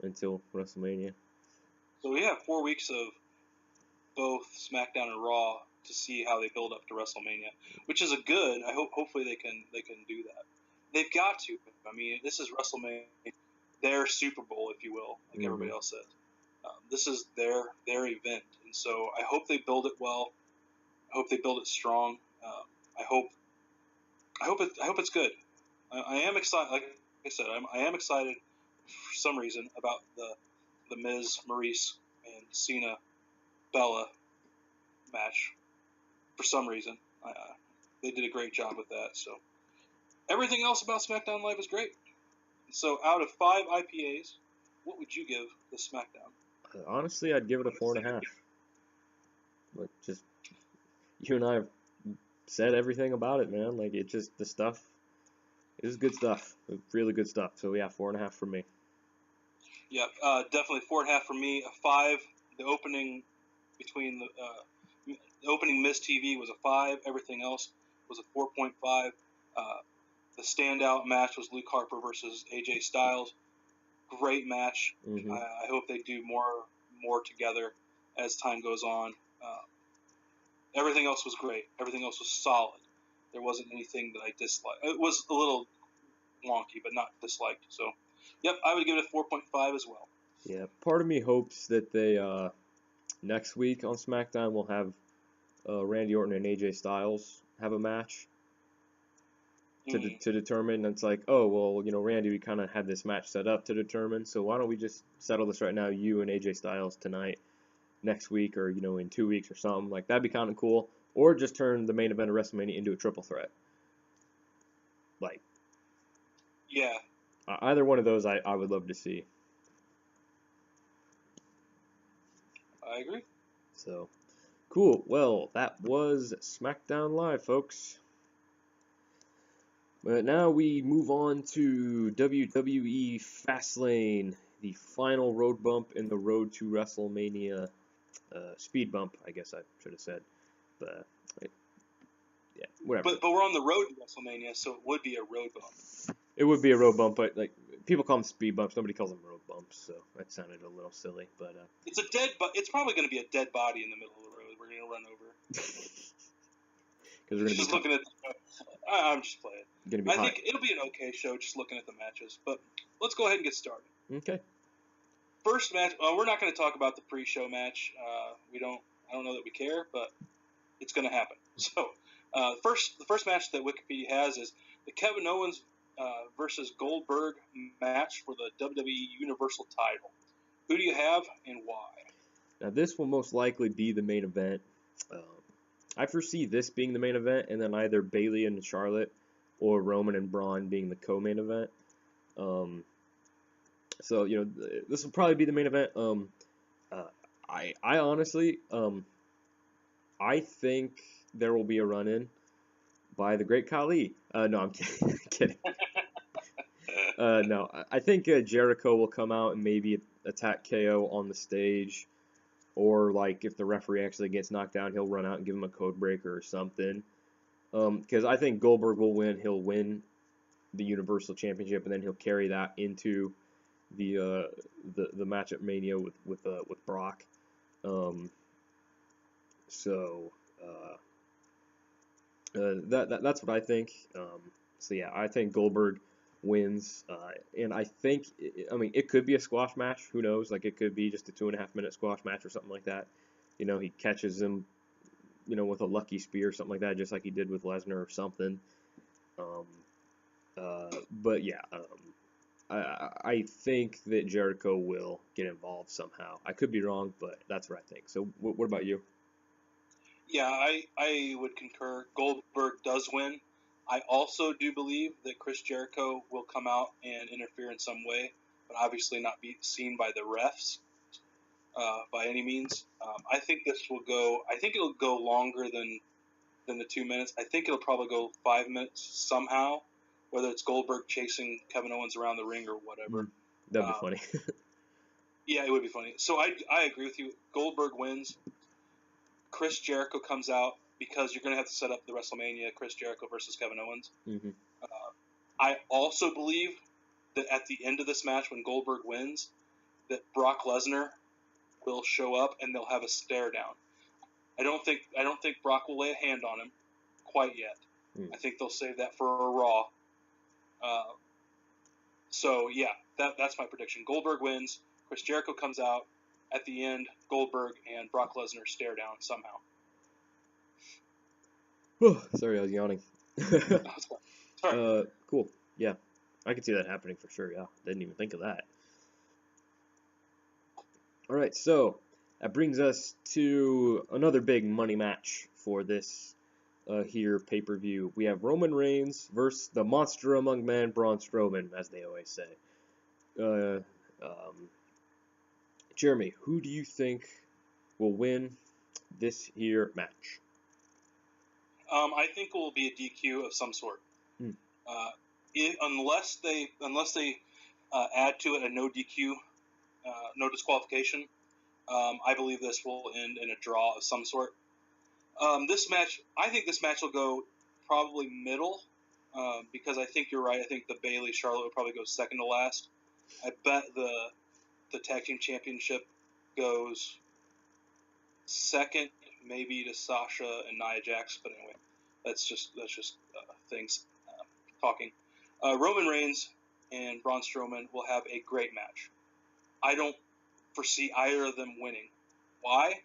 until WrestleMania. So we have 4 weeks of both SmackDown and Raw to see how they build up to WrestleMania, which is a good. I hope hopefully they can do that. They've got to. I mean, this is WrestleMania, their Super Bowl, if you will, like everybody else says. This is their event, and so I hope they build it well. I hope they build it strong. I hope it's good. I am excited. Like I said, I am excited for some reason about the Miz, Maurice, and Cena, Bella match. For some reason, they did a great job with that. So everything else about SmackDown Live is great. So out of 5 IPAs, what would you give the SmackDown? Honestly, I'd give it a 4.5. But just you and I have said everything about it, man. Like it just the stuff. It was good stuff. Really good stuff. So yeah, 4.5 for me. Yeah, definitely 4.5 for me. A 5. The opening between the opening Miz TV was a 5. Everything else was a 4.5. The standout match was Luke Harper versus AJ Styles. Great match. Mm-hmm. I hope they do more together as time goes on. Everything else was great. Everything else was solid. There wasn't anything that I disliked. It was a little wonky, but not disliked. So, yep, I would give it a 4.5 as well. Yeah, part of me hopes that they next week on SmackDown will have Randy Orton and AJ Styles have a match to determine. It's like, oh well, you know, Randy, we kind of had this match set up to determine. So why don't we just settle this right now, you and AJ Styles tonight, next week, or you know, in 2 weeks or something. Like that'd be kind of cool. Or just turn the main event of WrestleMania into a triple threat. Like, yeah, either one of those, I would love to see. I agree. So, cool. Well, that was SmackDown Live, folks. But now we move on to WWE Fastlane, the final road bump in the road to WrestleMania. Speed bump, I guess I should have said. But, yeah, whatever. But we're on the road to WrestleMania, so it would be a road bump. It would be a road bump, but like people call them speed bumps. Nobody calls them road bumps, so that sounded a little silly. But it's a it's probably going to be a dead body in the middle of the road. We're going to run over. Because we're just looking at. I'm just playing. Gonna be I think it'll be an okay show, just looking at the matches. But let's go ahead and get started. Okay. First match. We're not going to talk about the pre-show match. I don't know that we care, but it's going to happen. So, the first match that Wikipedia has is the Kevin Owens versus Goldberg match for the WWE Universal title. Who do you have and why? Now this will most likely be the main event. I foresee this being the main event, and then either Bayley and Charlotte or Roman and Braun being the co-main event. So you know this will probably be the main event. I honestly I think there will be a run-in by the Great Khali. No, I'm kidding. kidding. No, I think Jericho will come out and maybe attack KO on the stage. Or, like, if the referee actually gets knocked down, he'll run out and give him a code breaker or something. Because I think Goldberg will win. He'll win the Universal Championship, and then he'll carry that into the match at Mania with Brock. That's what I think. So yeah, I think Goldberg wins, and I think, I mean, it could be a squash match. Who knows? Like, it could be just a 2.5 minute squash match or something like that. You know, he catches him with a lucky spear or something like that, just like he did with Lesnar or something. Um, but yeah, I think that Jericho will get involved somehow. I could be wrong, but that's what I think. So what about you? Yeah, I would concur. Goldberg does win. I also do believe that Chris Jericho will come out and interfere in some way, but obviously not be seen by the refs by any means. I think this will go. I think it'll go longer than the 2 minutes. I think it'll probably go 5 minutes somehow, whether it's Goldberg chasing Kevin Owens around the ring or whatever. That'd be Um, funny. yeah, it would be funny. So I agree with you. Goldberg wins. Chris Jericho comes out because you're going to have to set up the WrestleMania Chris Jericho versus Kevin Owens. hmm I also believe that at the end of this match, when Goldberg wins, that Brock Lesnar will show up and they'll have a stare down. I don't think Brock will lay a hand on him quite yet. I think they'll save that for a Raw. So yeah, that's my prediction. Goldberg wins. Chris Jericho comes out at the end. Goldberg and Brock Lesnar stare down somehow. Sorry, I was yawning. Sorry. Cool. Yeah, I could see that happening for sure. Yeah, didn't even think of that. All right, so that brings us to another big money match for this here pay-per-view. We have Roman Reigns versus the Monster Among Men, Braun Strowman, as they always say. Jeremy, who do you think will win this here match? I think it will be a DQ of some sort. Unless they add to it a no DQ, no disqualification. I believe this will end in a draw of some sort. I think this match will go probably middle, because I think you're right. I think the Bayley Charlotte will probably go second to last. I bet the tag team championship goes second, maybe to Sasha and Nia Jax. But anyway, that's just things talking. Roman Reigns and Braun Strowman will have a great match. I don't foresee either of them winning. Why?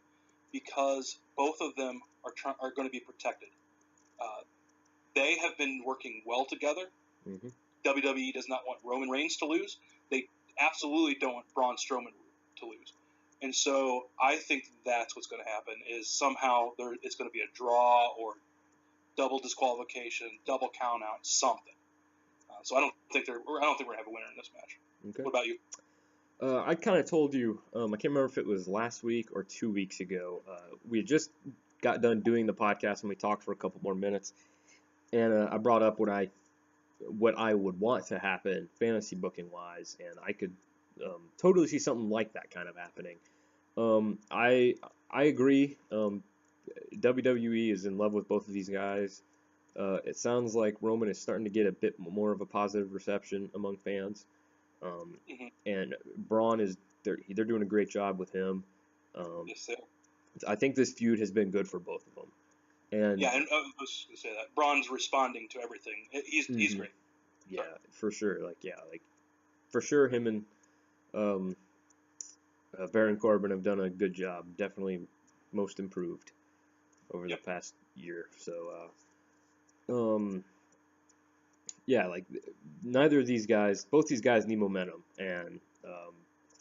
Because both of them are going to be protected. They have been working well together. Mm-hmm. WWE does not want Roman Reigns to lose. They absolutely don't want Braun Strowman to lose. And so I think that's what's going to happen is somehow it's going to be a draw or double disqualification, double count out, something. So I don't think we're going to have a winner in this match. Okay. What about you? I kind of told you, I can't remember if it was last week or 2 weeks ago. We had just got done doing the podcast and we talked for a couple more minutes, and I brought up what I would want to happen fantasy booking wise, and I could totally see something like that kind of happening. I agree. WWE is in love with both of these guys. It sounds like Roman is starting to get a bit more of a positive reception among fans. And Braun they're doing a great job with him. Yes, sir. I think this feud has been good for both of them. And yeah, and I was going to say that Braun's responding to everything. He's great. Yeah, for sure. For sure, him and Baron Corbin have done a good job. Definitely most improved over the past year. So, yeah, neither of these guys, both these guys need momentum, and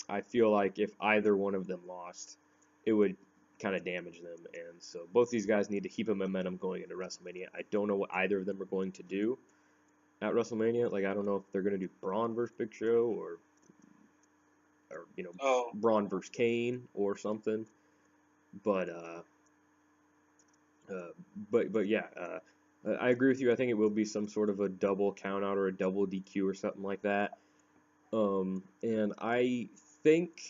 I feel like if either one of them lost, it would kind of damage them, and so both these guys need to keep a momentum going into WrestleMania. I don't know what either of them are going to do at WrestleMania. I don't know if they're going to do Braun versus Big Show or Braun versus Kane or something, but yeah. I agree with you. I think it will be some sort of a double count out or a double DQ or something like that. And I think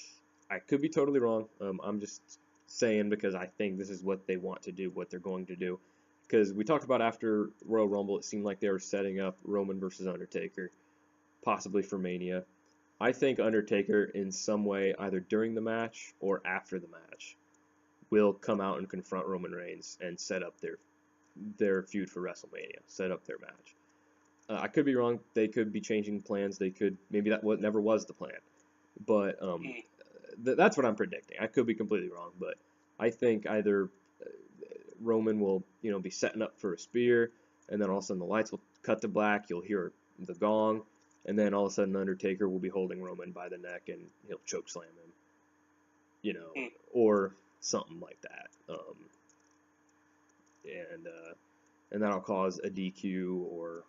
I could be totally wrong. I'm just saying because I think this is what they want to do, what they're going to do. Because we talked about after Royal Rumble, it seemed like they were setting up Roman versus Undertaker, possibly for Mania. I think Undertaker, in some way, either during the match or after the match, will come out and confront Roman Reigns and set up their feud for WrestleMania, set up their match. I could be wrong. They could be changing plans. Maybe that never was the plan. But that's what I'm predicting. I could be completely wrong, but I think either Roman will, be setting up for a spear, and then all of a sudden the lights will cut to black. You'll hear the gong, and then all of a sudden Undertaker will be holding Roman by the neck, and he'll choke slam him, or something like that. And that'll cause a DQ or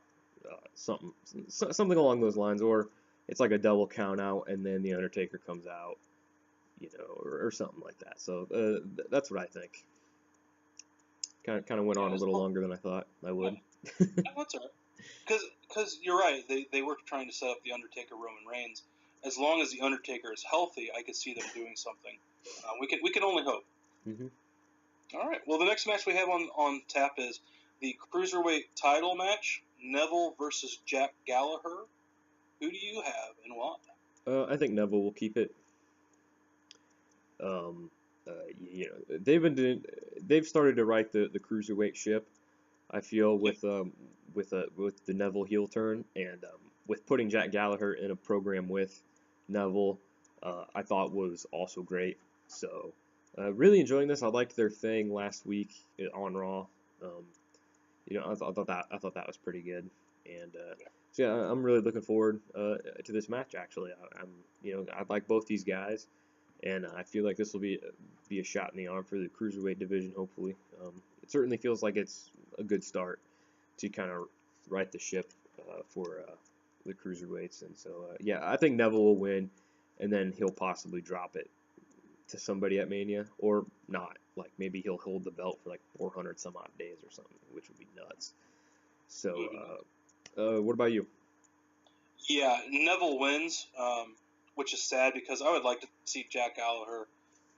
something along those lines, or it's like a double count out, and then the Undertaker comes out, or something like that. So that's what I think. Kind of went on a little longer than I thought I would. Yeah, that's all right. Because you're right. They were trying to set up the Undertaker Roman Reigns. As long as the Undertaker is healthy, I could see them doing something. We can only hope. Mm-hmm. All right. Well, the next match we have on tap is the Cruiserweight title match, Neville versus Jack Gallagher. Who do you have and why? I think Neville will keep it. They've started to right the Cruiserweight ship. I feel with the Neville heel turn, and with putting Jack Gallagher in a program with Neville, I thought was also great. So really enjoying this. I liked their thing last week on Raw. I thought that was pretty good, and so yeah, I'm really looking forward to this match. Actually, I like both these guys, and I feel like this will be a shot in the arm for the Cruiserweight division. Hopefully, it certainly feels like it's a good start to kind of right the ship for the Cruiserweights, and so yeah, I think Neville will win, and then he'll possibly drop it to somebody at Mania, or not. Like maybe he'll hold the belt for like 400 some odd days or something, which would be nuts. So, what about you? Yeah, Neville wins, which is sad because I would like to see Jack Gallagher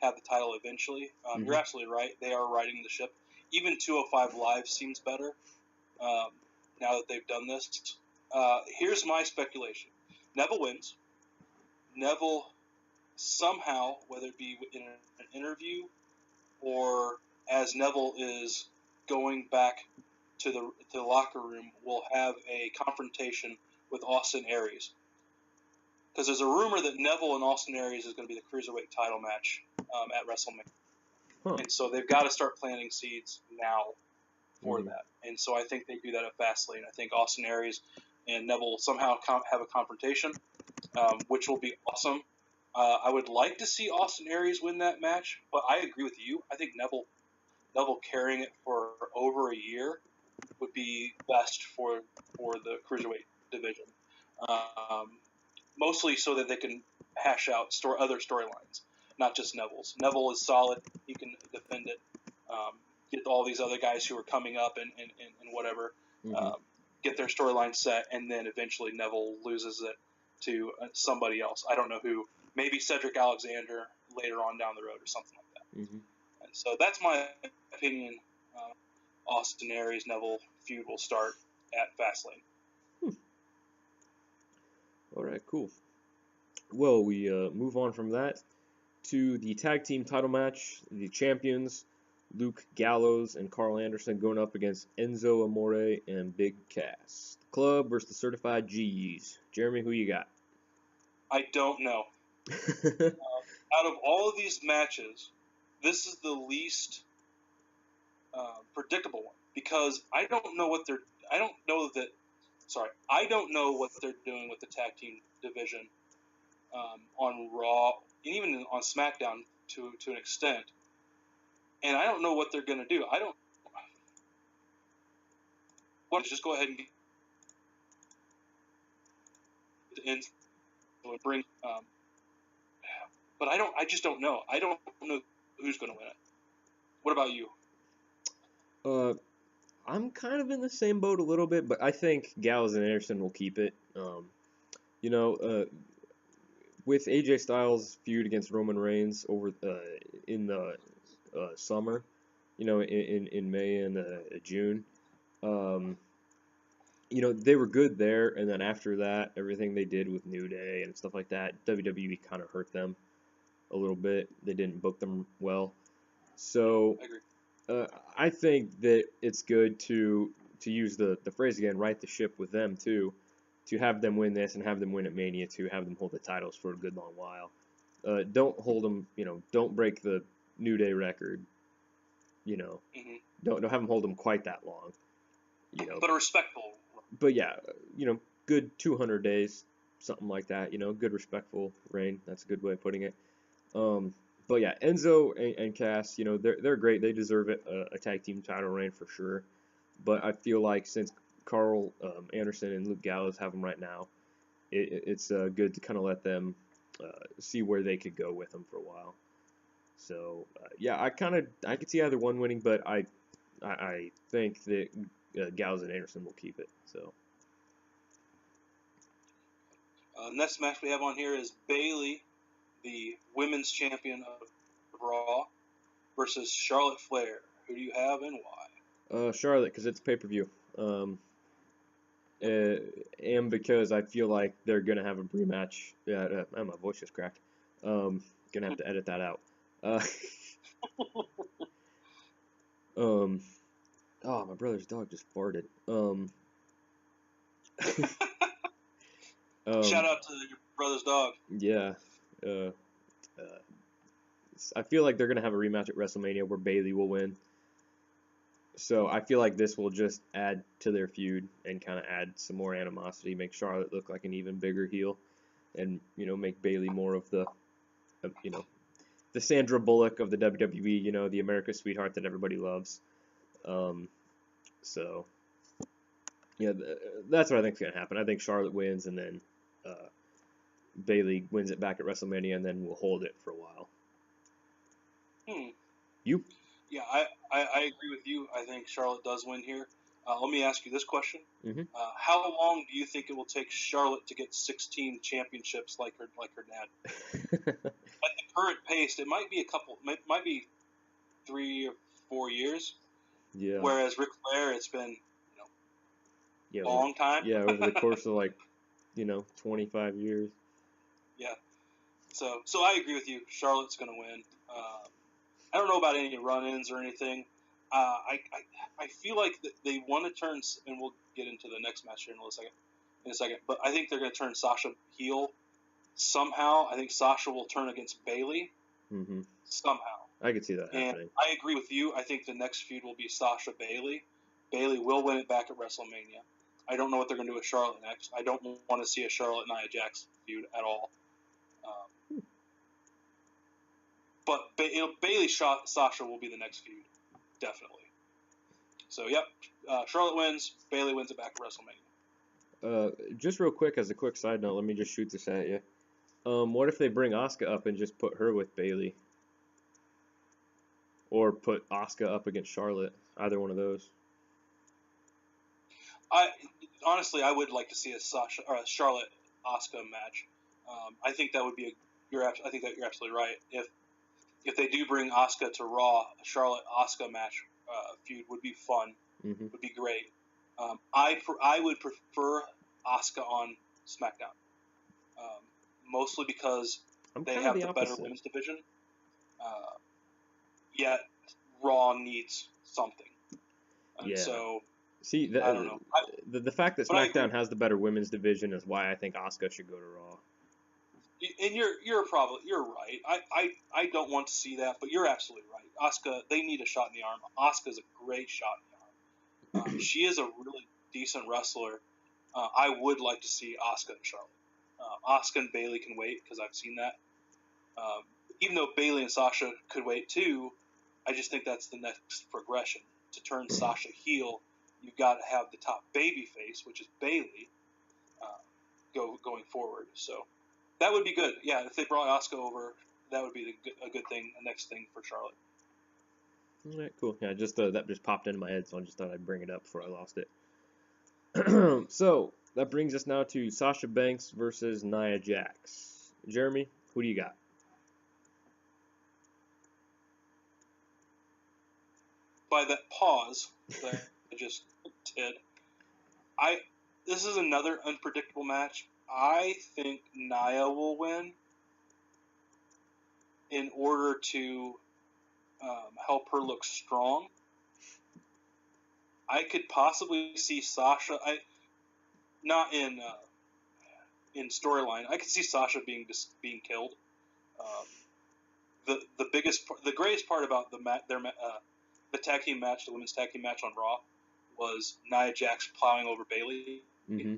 have the title eventually. You're absolutely right. They are riding the ship. Even 205 Live seems better now that they've done this. Here's my speculation. Neville wins. Neville somehow, whether it be in an interview or as Neville is going back to the locker room, will have a confrontation with Austin Aries. Because there's a rumor that Neville and Austin Aries is going to be the Cruiserweight title match at WrestleMania. Huh. And so they've got to start planting seeds now for that. And so I think they do that at Fastlane. I think Austin Aries and Neville will somehow have a confrontation, which will be awesome. I would like to see Austin Aries win that match, but I agree with you. I think Neville carrying it for over a year would be best for the Cruiserweight division. Mostly so that they can hash out other storylines, not just Neville's. Neville is solid. He can defend it. Get all these other guys who are coming up and whatever, get their storyline set, and then eventually Neville loses it to somebody else. I don't know who. Maybe Cedric Alexander later on down the road or something like that. And so that's my opinion. Austin Aries Neville feud will start at Fastlane. All right, cool. Well, we move on from that to the tag team title match. The champions, Luke Gallows and Carl Anderson, going up against Enzo Amore and Big Cass. The Club versus the Certified G's. Jeremy, who you got? I don't know. Out of all of these matches, this is the least predictable one because I don't know what they're doing with the tag team division on Raw and even on SmackDown to an extent, and I don't know what they're going to do. Just go ahead and bring. But I just don't know. I don't know who's going to win it. What about you? I'm kind of in the same boat a little bit, but I think Gallows and Anderson will keep it. With AJ Styles' feud against Roman Reigns over in the summer, in May and June, they were good there, and then after that, everything they did with New Day and stuff like that, WWE kind of hurt them a little bit. They didn't book them well. So I agree. I think that it's good to use the phrase again, right the ship with them too, to have them win this and have them win at Mania, to have them hold the titles for a good long while. Don't hold them, don't break the New Day record, don't have them hold them quite that long, But a respectful. But yeah, good 200 days, something like that. Good respectful reign. That's a good way of putting it. But yeah, Enzo and Cass, they're great. They deserve it, a tag team title reign for sure. But I feel like since Carl Anderson and Luke Gallows have them right now, it's good to kind of let them see where they could go with them for a while. So yeah, I could see either one winning, but I think that Gallows and Anderson will keep it. So Next match we have on here is Bayley, the women's champion of Raw, versus Charlotte Flair. Who do you have and why? Charlotte, because it's pay-per-view. And because I feel like they're gonna have a rematch. Yeah, my voice just cracked. Gonna have to edit that out. Oh, my brother's dog just farted. Shout out to your brother's dog. Yeah. I feel like they're gonna have a rematch at WrestleMania where Bayley will win. So I feel like this will just add to their feud and kind of add some more animosity, make Charlotte look like an even bigger heel, and make Bayley more of the, the Sandra Bullock of the WWE, the America's sweetheart that everybody loves. So yeah, that's what I think is gonna happen. I think Charlotte wins, and then Bayley wins it back at WrestleMania, and then we'll hold it for a while. You? Yeah, I agree with you. I think Charlotte does win here. Let me ask you this question: how long do you think it will take Charlotte to get 16 championships like her dad? At the current pace, it might be might be 3 or 4 years. Yeah. Whereas Ric Flair, it's been a long time. Yeah, over the course of 25 years. Yeah. So I agree with you. Charlotte's going to win. I don't know about any run-ins or anything. I feel like they want to turn, and we'll get into the next match here in a second. But I think they're going to turn Sasha heel somehow. I think Sasha will turn against Bayley somehow. I could see that happening. I agree with you. I think the next feud will be Sasha Bayley. Bayley will win it back at WrestleMania. I don't know what they're going to do with Charlotte next. I don't want to see a Charlotte Nia Jax feud at all. But Bayley Sasha will be the next feud, definitely. So yep, Charlotte wins. Bayley wins it back at WrestleMania. Just real quick, as a quick side note, let me just shoot this at you. What if they bring Asuka up and just put her with Bayley? Or put Asuka up against Charlotte? Either one of those. Honestly, I would like to see a Charlotte Asuka match. I think that would be I think that you're absolutely right. If they do bring Asuka to Raw, a Charlotte Asuka match feud would be fun. Would be great. I would prefer Asuka on SmackDown, mostly because they have the better women's division. Yet Raw needs something. Yeah. So see, I don't know. The fact that SmackDown has the better women's division is why I think Asuka should go to Raw. And you're right. I don't want to see that, but you're absolutely right. Asuka, they need a shot in the arm. Asuka's a great shot in the arm. She is a really decent wrestler. I would like to see Asuka and Charlotte. Asuka and Bayley can wait because I've seen that. Even though Bayley and Sasha could wait too, I just think that's the next progression. To turn Sasha heel, you've got to have the top baby face, which is Bayley, going forward. So that would be good. Yeah, if they brought Asuka over, that would be a good thing, a next thing for Charlotte. All right, cool. Yeah, just that just popped into my head, so I just thought I'd bring it up before I lost it. So that brings us now to Sasha Banks versus Nia Jax. Jeremy, who do you got? By that pause that I just did, this is another unpredictable match. I think Nia will win in order to help her look strong. I could possibly see Sasha. Not in storyline. I could see Sasha being killed. The greatest part about the tag team match, the women's tag team match on Raw, was Nia Jax plowing over Bayley, Mm-hmm.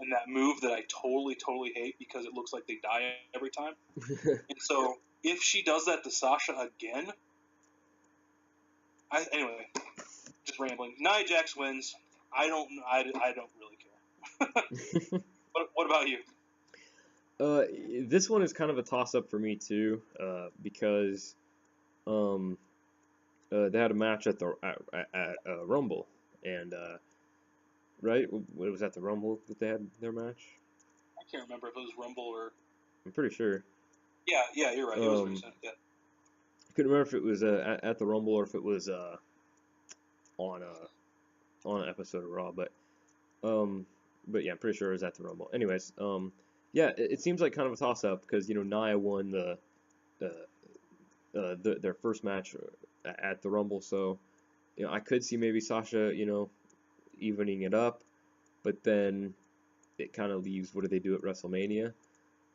and that move that I totally hate because it looks like they die every time. And so if she does that to Sasha again, anyway, just rambling. Nia Jax wins. I don't really care. What about you? This one is kind of a toss-up for me too, because they had a match at the at Rumble, and right, it was at the Rumble that they had their match. I can't remember if it was Rumble or. I'm pretty sure. Yeah, you're right. It was recent. Yeah. I couldn't remember if it was at the Rumble or if it was on an episode of Raw, but yeah, I'm pretty sure it was at the Rumble. Anyways, yeah, it seems like kind of a toss-up because Nia won their first match at the Rumble, so I could see maybe Sasha evening it up, but then it kind of leaves what do they do at WrestleMania?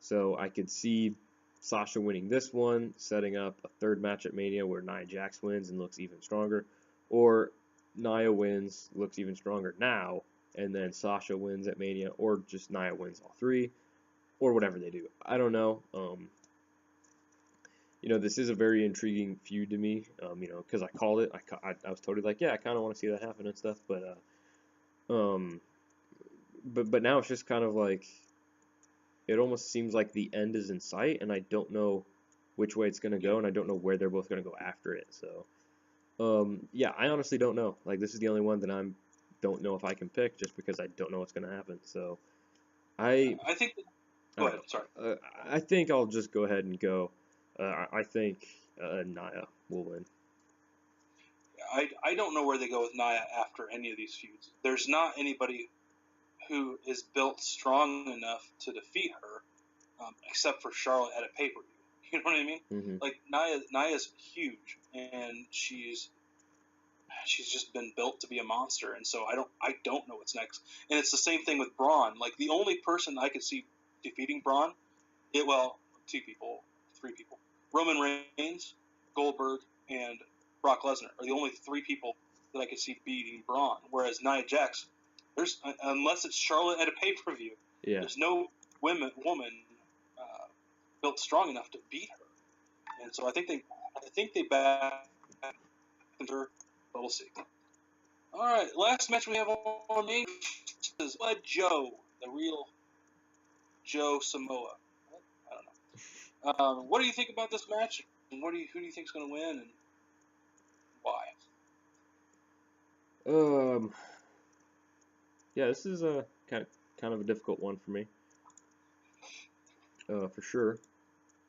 So I could see Sasha winning this one, setting up a third match at Mania where Nia Jax wins and looks even stronger, or Nia wins, looks even stronger now, and then Sasha wins at Mania, or just Nia wins all three, or whatever they do. I don't know. This is a very intriguing feud to me, because I called it. I was totally like, yeah, I kind of want to see that happen and stuff, but now it's just kind of like, it almost seems like the end is in sight, and I don't know which way it's going to go, and I don't know where they're both going to go after it, so, yeah, I honestly don't know. Like, this is the only one that don't know if I can pick, just because I don't know what's going to happen, so, I think. Go ahead. Sorry. I think I'll just go ahead and go. I think Nia will win. I don't know where they go with Nia after any of these feuds. There's not anybody who is built strong enough to defeat her, except for Charlotte at a pay-per-view. You know what I mean? Mm-hmm. Like Nia's huge, and she's just been built to be a monster, and so I don't know what's next. And it's the same thing with Braun. Like, the only person I could see defeating Braun, three people, Roman Reigns, Goldberg, and Brock Lesnar are the only three people that I could see beating Braun. Whereas Nia Jax, unless it's Charlotte at a pay-per-view, there's no woman built strong enough to beat her. And so I think they back her, but we'll see. All right, last match we have on the is Joe, the real Joe Samoa. I don't know. What do you think about this match? And who do you think is going to win, and why? Yeah, this is a kind of a difficult one for me, for sure.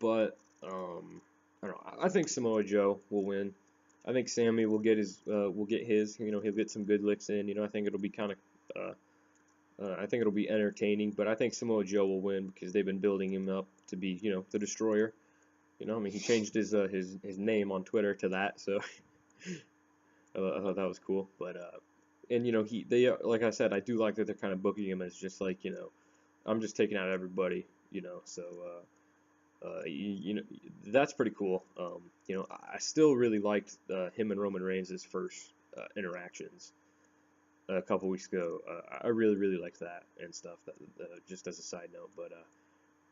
But I don't know. I think Samoa Joe will win. I think Sammy will get his. He'll get some good licks in. I think it'll be kind of. I think it'll be entertaining. But I think Samoa Joe will win because they've been building him up to be, the Destroyer. He changed his name on Twitter to that, so I thought that was cool. But and they like I said, I do like that they're kind of booking him as just like I'm just taking out everybody, so. That's pretty cool. I still really liked him and Roman Reigns' first interactions a couple weeks ago. I really liked that and stuff. That just as a side note, but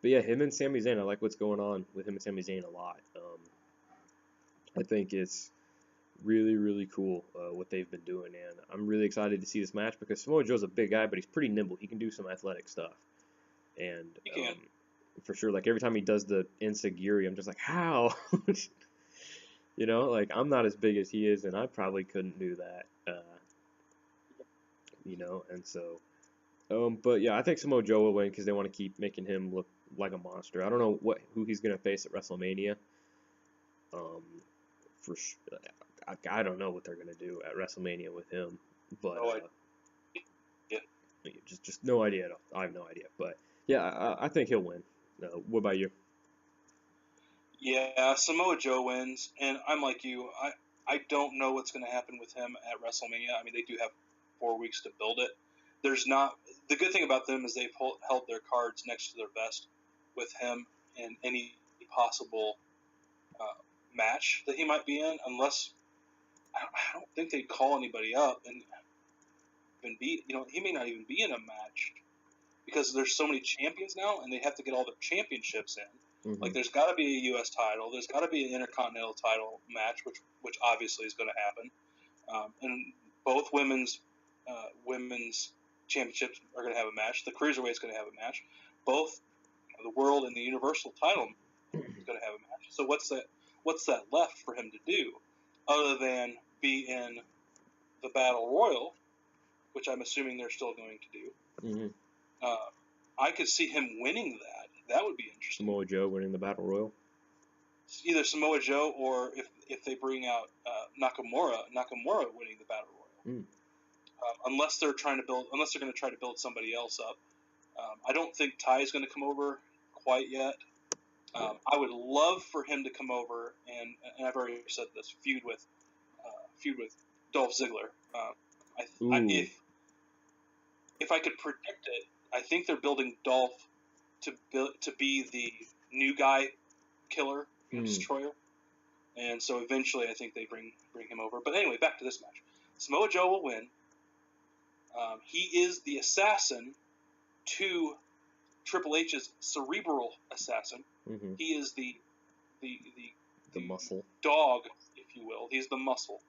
yeah, him and Sami Zayn. I like what's going on with him and Sami Zayn a lot. I think it's really cool what they've been doing, and I'm really excited to see this match because Samoa Joe's a big guy, but he's pretty nimble. He can do some athletic stuff, and he can. For sure, like every time he does the Enziguri, I'm just like, how? Like I'm not as big as he is, and I probably couldn't do that. And so, but yeah, I think Samoa Joe will win because they want to keep making him look like a monster. I don't know who he's gonna face at WrestleMania. For sure, I don't know what they're gonna do at WrestleMania with him, but just no idea at all. I have no idea, but yeah, I think he'll win. What about you? Yeah, Samoa Joe wins, and I'm like you. I don't know what's going to happen with him at WrestleMania. I mean, they do have 4 weeks to build it. The good thing about them is they've held their cards next to their vest with him in any possible match that he might be in, unless I don't think they'd call anybody up and even be, he may not even be in a match because there's so many champions now, and they have to get all their championships in. Mm-hmm. Like, there's got to be a U.S. title, there's got to be an Intercontinental title match, which obviously is going to happen, and both women's championships are going to have a match. The Cruiserweight's going to have a match. Both the World and the Universal title is going to have a match. So what's that left for him to do, other than be in the Battle Royal, which I'm assuming they're still going to do. Mm-hmm. I could see him winning that. That would be interesting. Samoa Joe winning the Battle Royal. Either Samoa Joe, or if they bring out Nakamura winning the Battle Royal. Mm. Unless they're going to try to build somebody else up. I don't think Ty's going to come over quite yet. I would love for him to come over and I've already said this, feud with Dolph Ziggler. If I could predict it, I think they're building Dolph to be the new guy killer, destroyer, and so eventually I think they bring him over. But anyway, back to this match. Samoa Joe will win. He is the assassin to Triple H's cerebral assassin. Mm-hmm. He is the muscle dog, if you will. He's the muscle.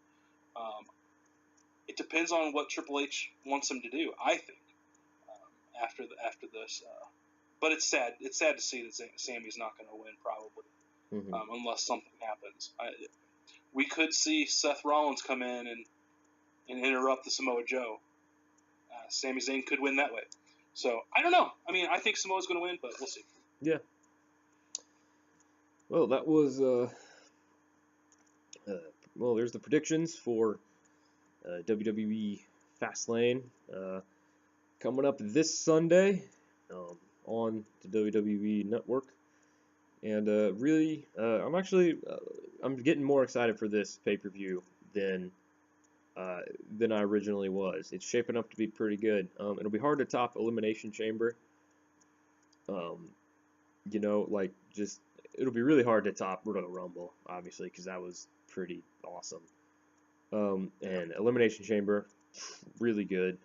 It depends on what Triple H wants him to do, I think, after this. But it's sad. It's sad to see that Sammy's not going to win, probably, unless something happens. We could see Seth Rollins come in and interrupt the Samoa Joe. Sami Zayn could win that way. So, I don't know. I mean, I think Samoa's going to win, but we'll see. Yeah. Well, that was, there's the predictions for WWE Fastlane coming up this Sunday on the WWE Network. And really, I'm getting more excited for this pay-per-view than I originally was. It's shaping up to be pretty good. It'll be hard to top Elimination Chamber. It'll be really hard to top Royal Rumble, obviously, because that was pretty awesome. And Elimination Chamber, really good.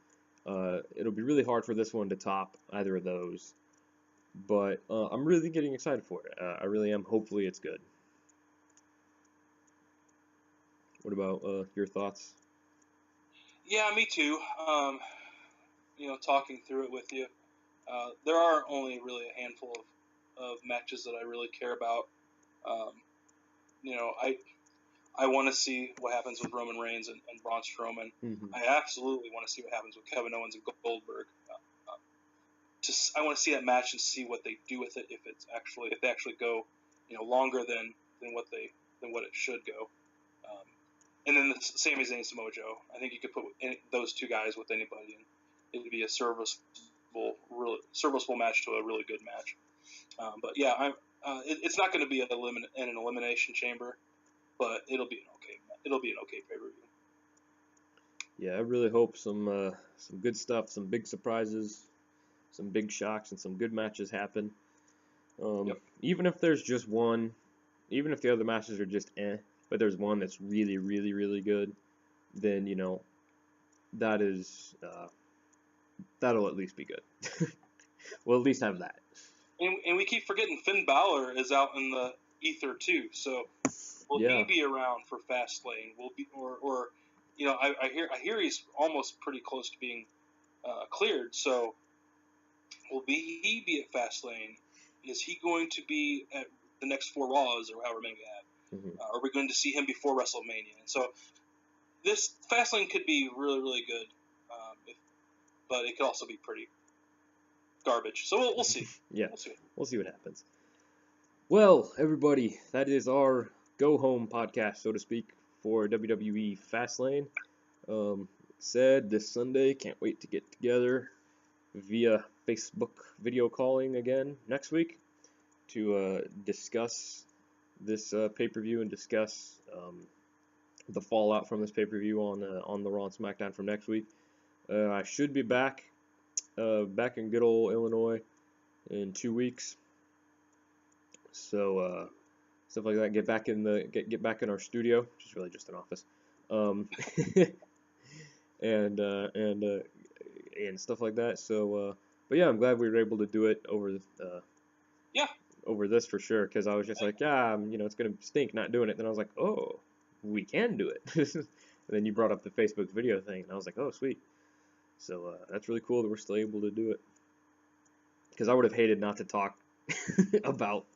It'll be really hard for this one to top either of those. But I'm really getting excited for it. I really am. Hopefully it's good. What about your thoughts? Yeah, me too. Talking through it with you, there are only really a handful of matches that I really care about. I want to see what happens with Roman Reigns and Braun Strowman. Mm-hmm. I absolutely want to see what happens with Kevin Owens and Goldberg. I want to see that match and see what they do with it. If they actually go, longer than what it should go. And then the Sami Zayn, Samoa Joe. I think you could put those two guys with anybody, and it would be a serviceable match to a really good match. But yeah, it's not going to be in an Elimination Chamber, but it'll be an okay pay-per-view. Yeah, I really hope some good stuff, some big surprises, some big shocks, and some good matches happen. Yep. Even if there's just one, even if the other matches are just but there's one that's really, really, really good, then, that'll at least be good. We'll at least have that. And we keep forgetting Finn Balor is out in the ether too, so will he be around for Fastlane? Will be, or I hear he's almost pretty close to being cleared. So will he be at Fastlane? Is he going to be at the next 4 Raws or however many we have? Mm-hmm. Are we going to see him before WrestleMania? And so this Fastlane could be really, really good, but it could also be pretty garbage. So we'll see. Yeah, we'll see what happens. Well, everybody, that is our go-home podcast, so to speak, for WWE Fastlane. Said this Sunday, can't wait to get together via Facebook video calling again next week to discuss this pay-per-view and discuss the fallout from this pay-per-view on the Raw and SmackDown from next week. I should be back in good old Illinois in 2 weeks. So stuff like that. Get back in our studio, which is really just an office. um, and stuff like that. So, but yeah, I'm glad we were able to do it Yeah. over this for sure. Because I was just like, it's gonna stink not doing it. Then I was like, oh, we can do it. And then you brought up the Facebook video thing, and I was like, oh, sweet. So that's really cool that we're still able to do it. Because I would have hated not to talk about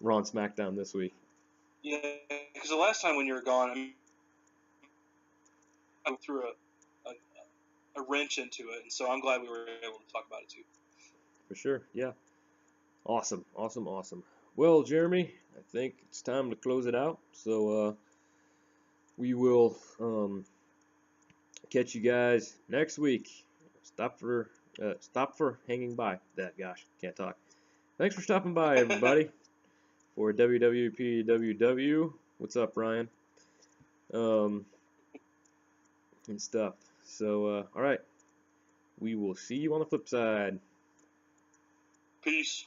Raw and SmackDown this week. Yeah, because the last time when you were gone, I threw a wrench into it, and so I'm glad we were able to talk about it too. For sure, yeah. Awesome, awesome, awesome. Well, Jeremy, I think it's time to close it out. So we will catch you guys next week. Stop for hanging by. That gosh, can't talk. Thanks for stopping by, everybody, for WWPWW. What's up, Ryan? And stuff. So all right, we will see you on the flip side. Peace.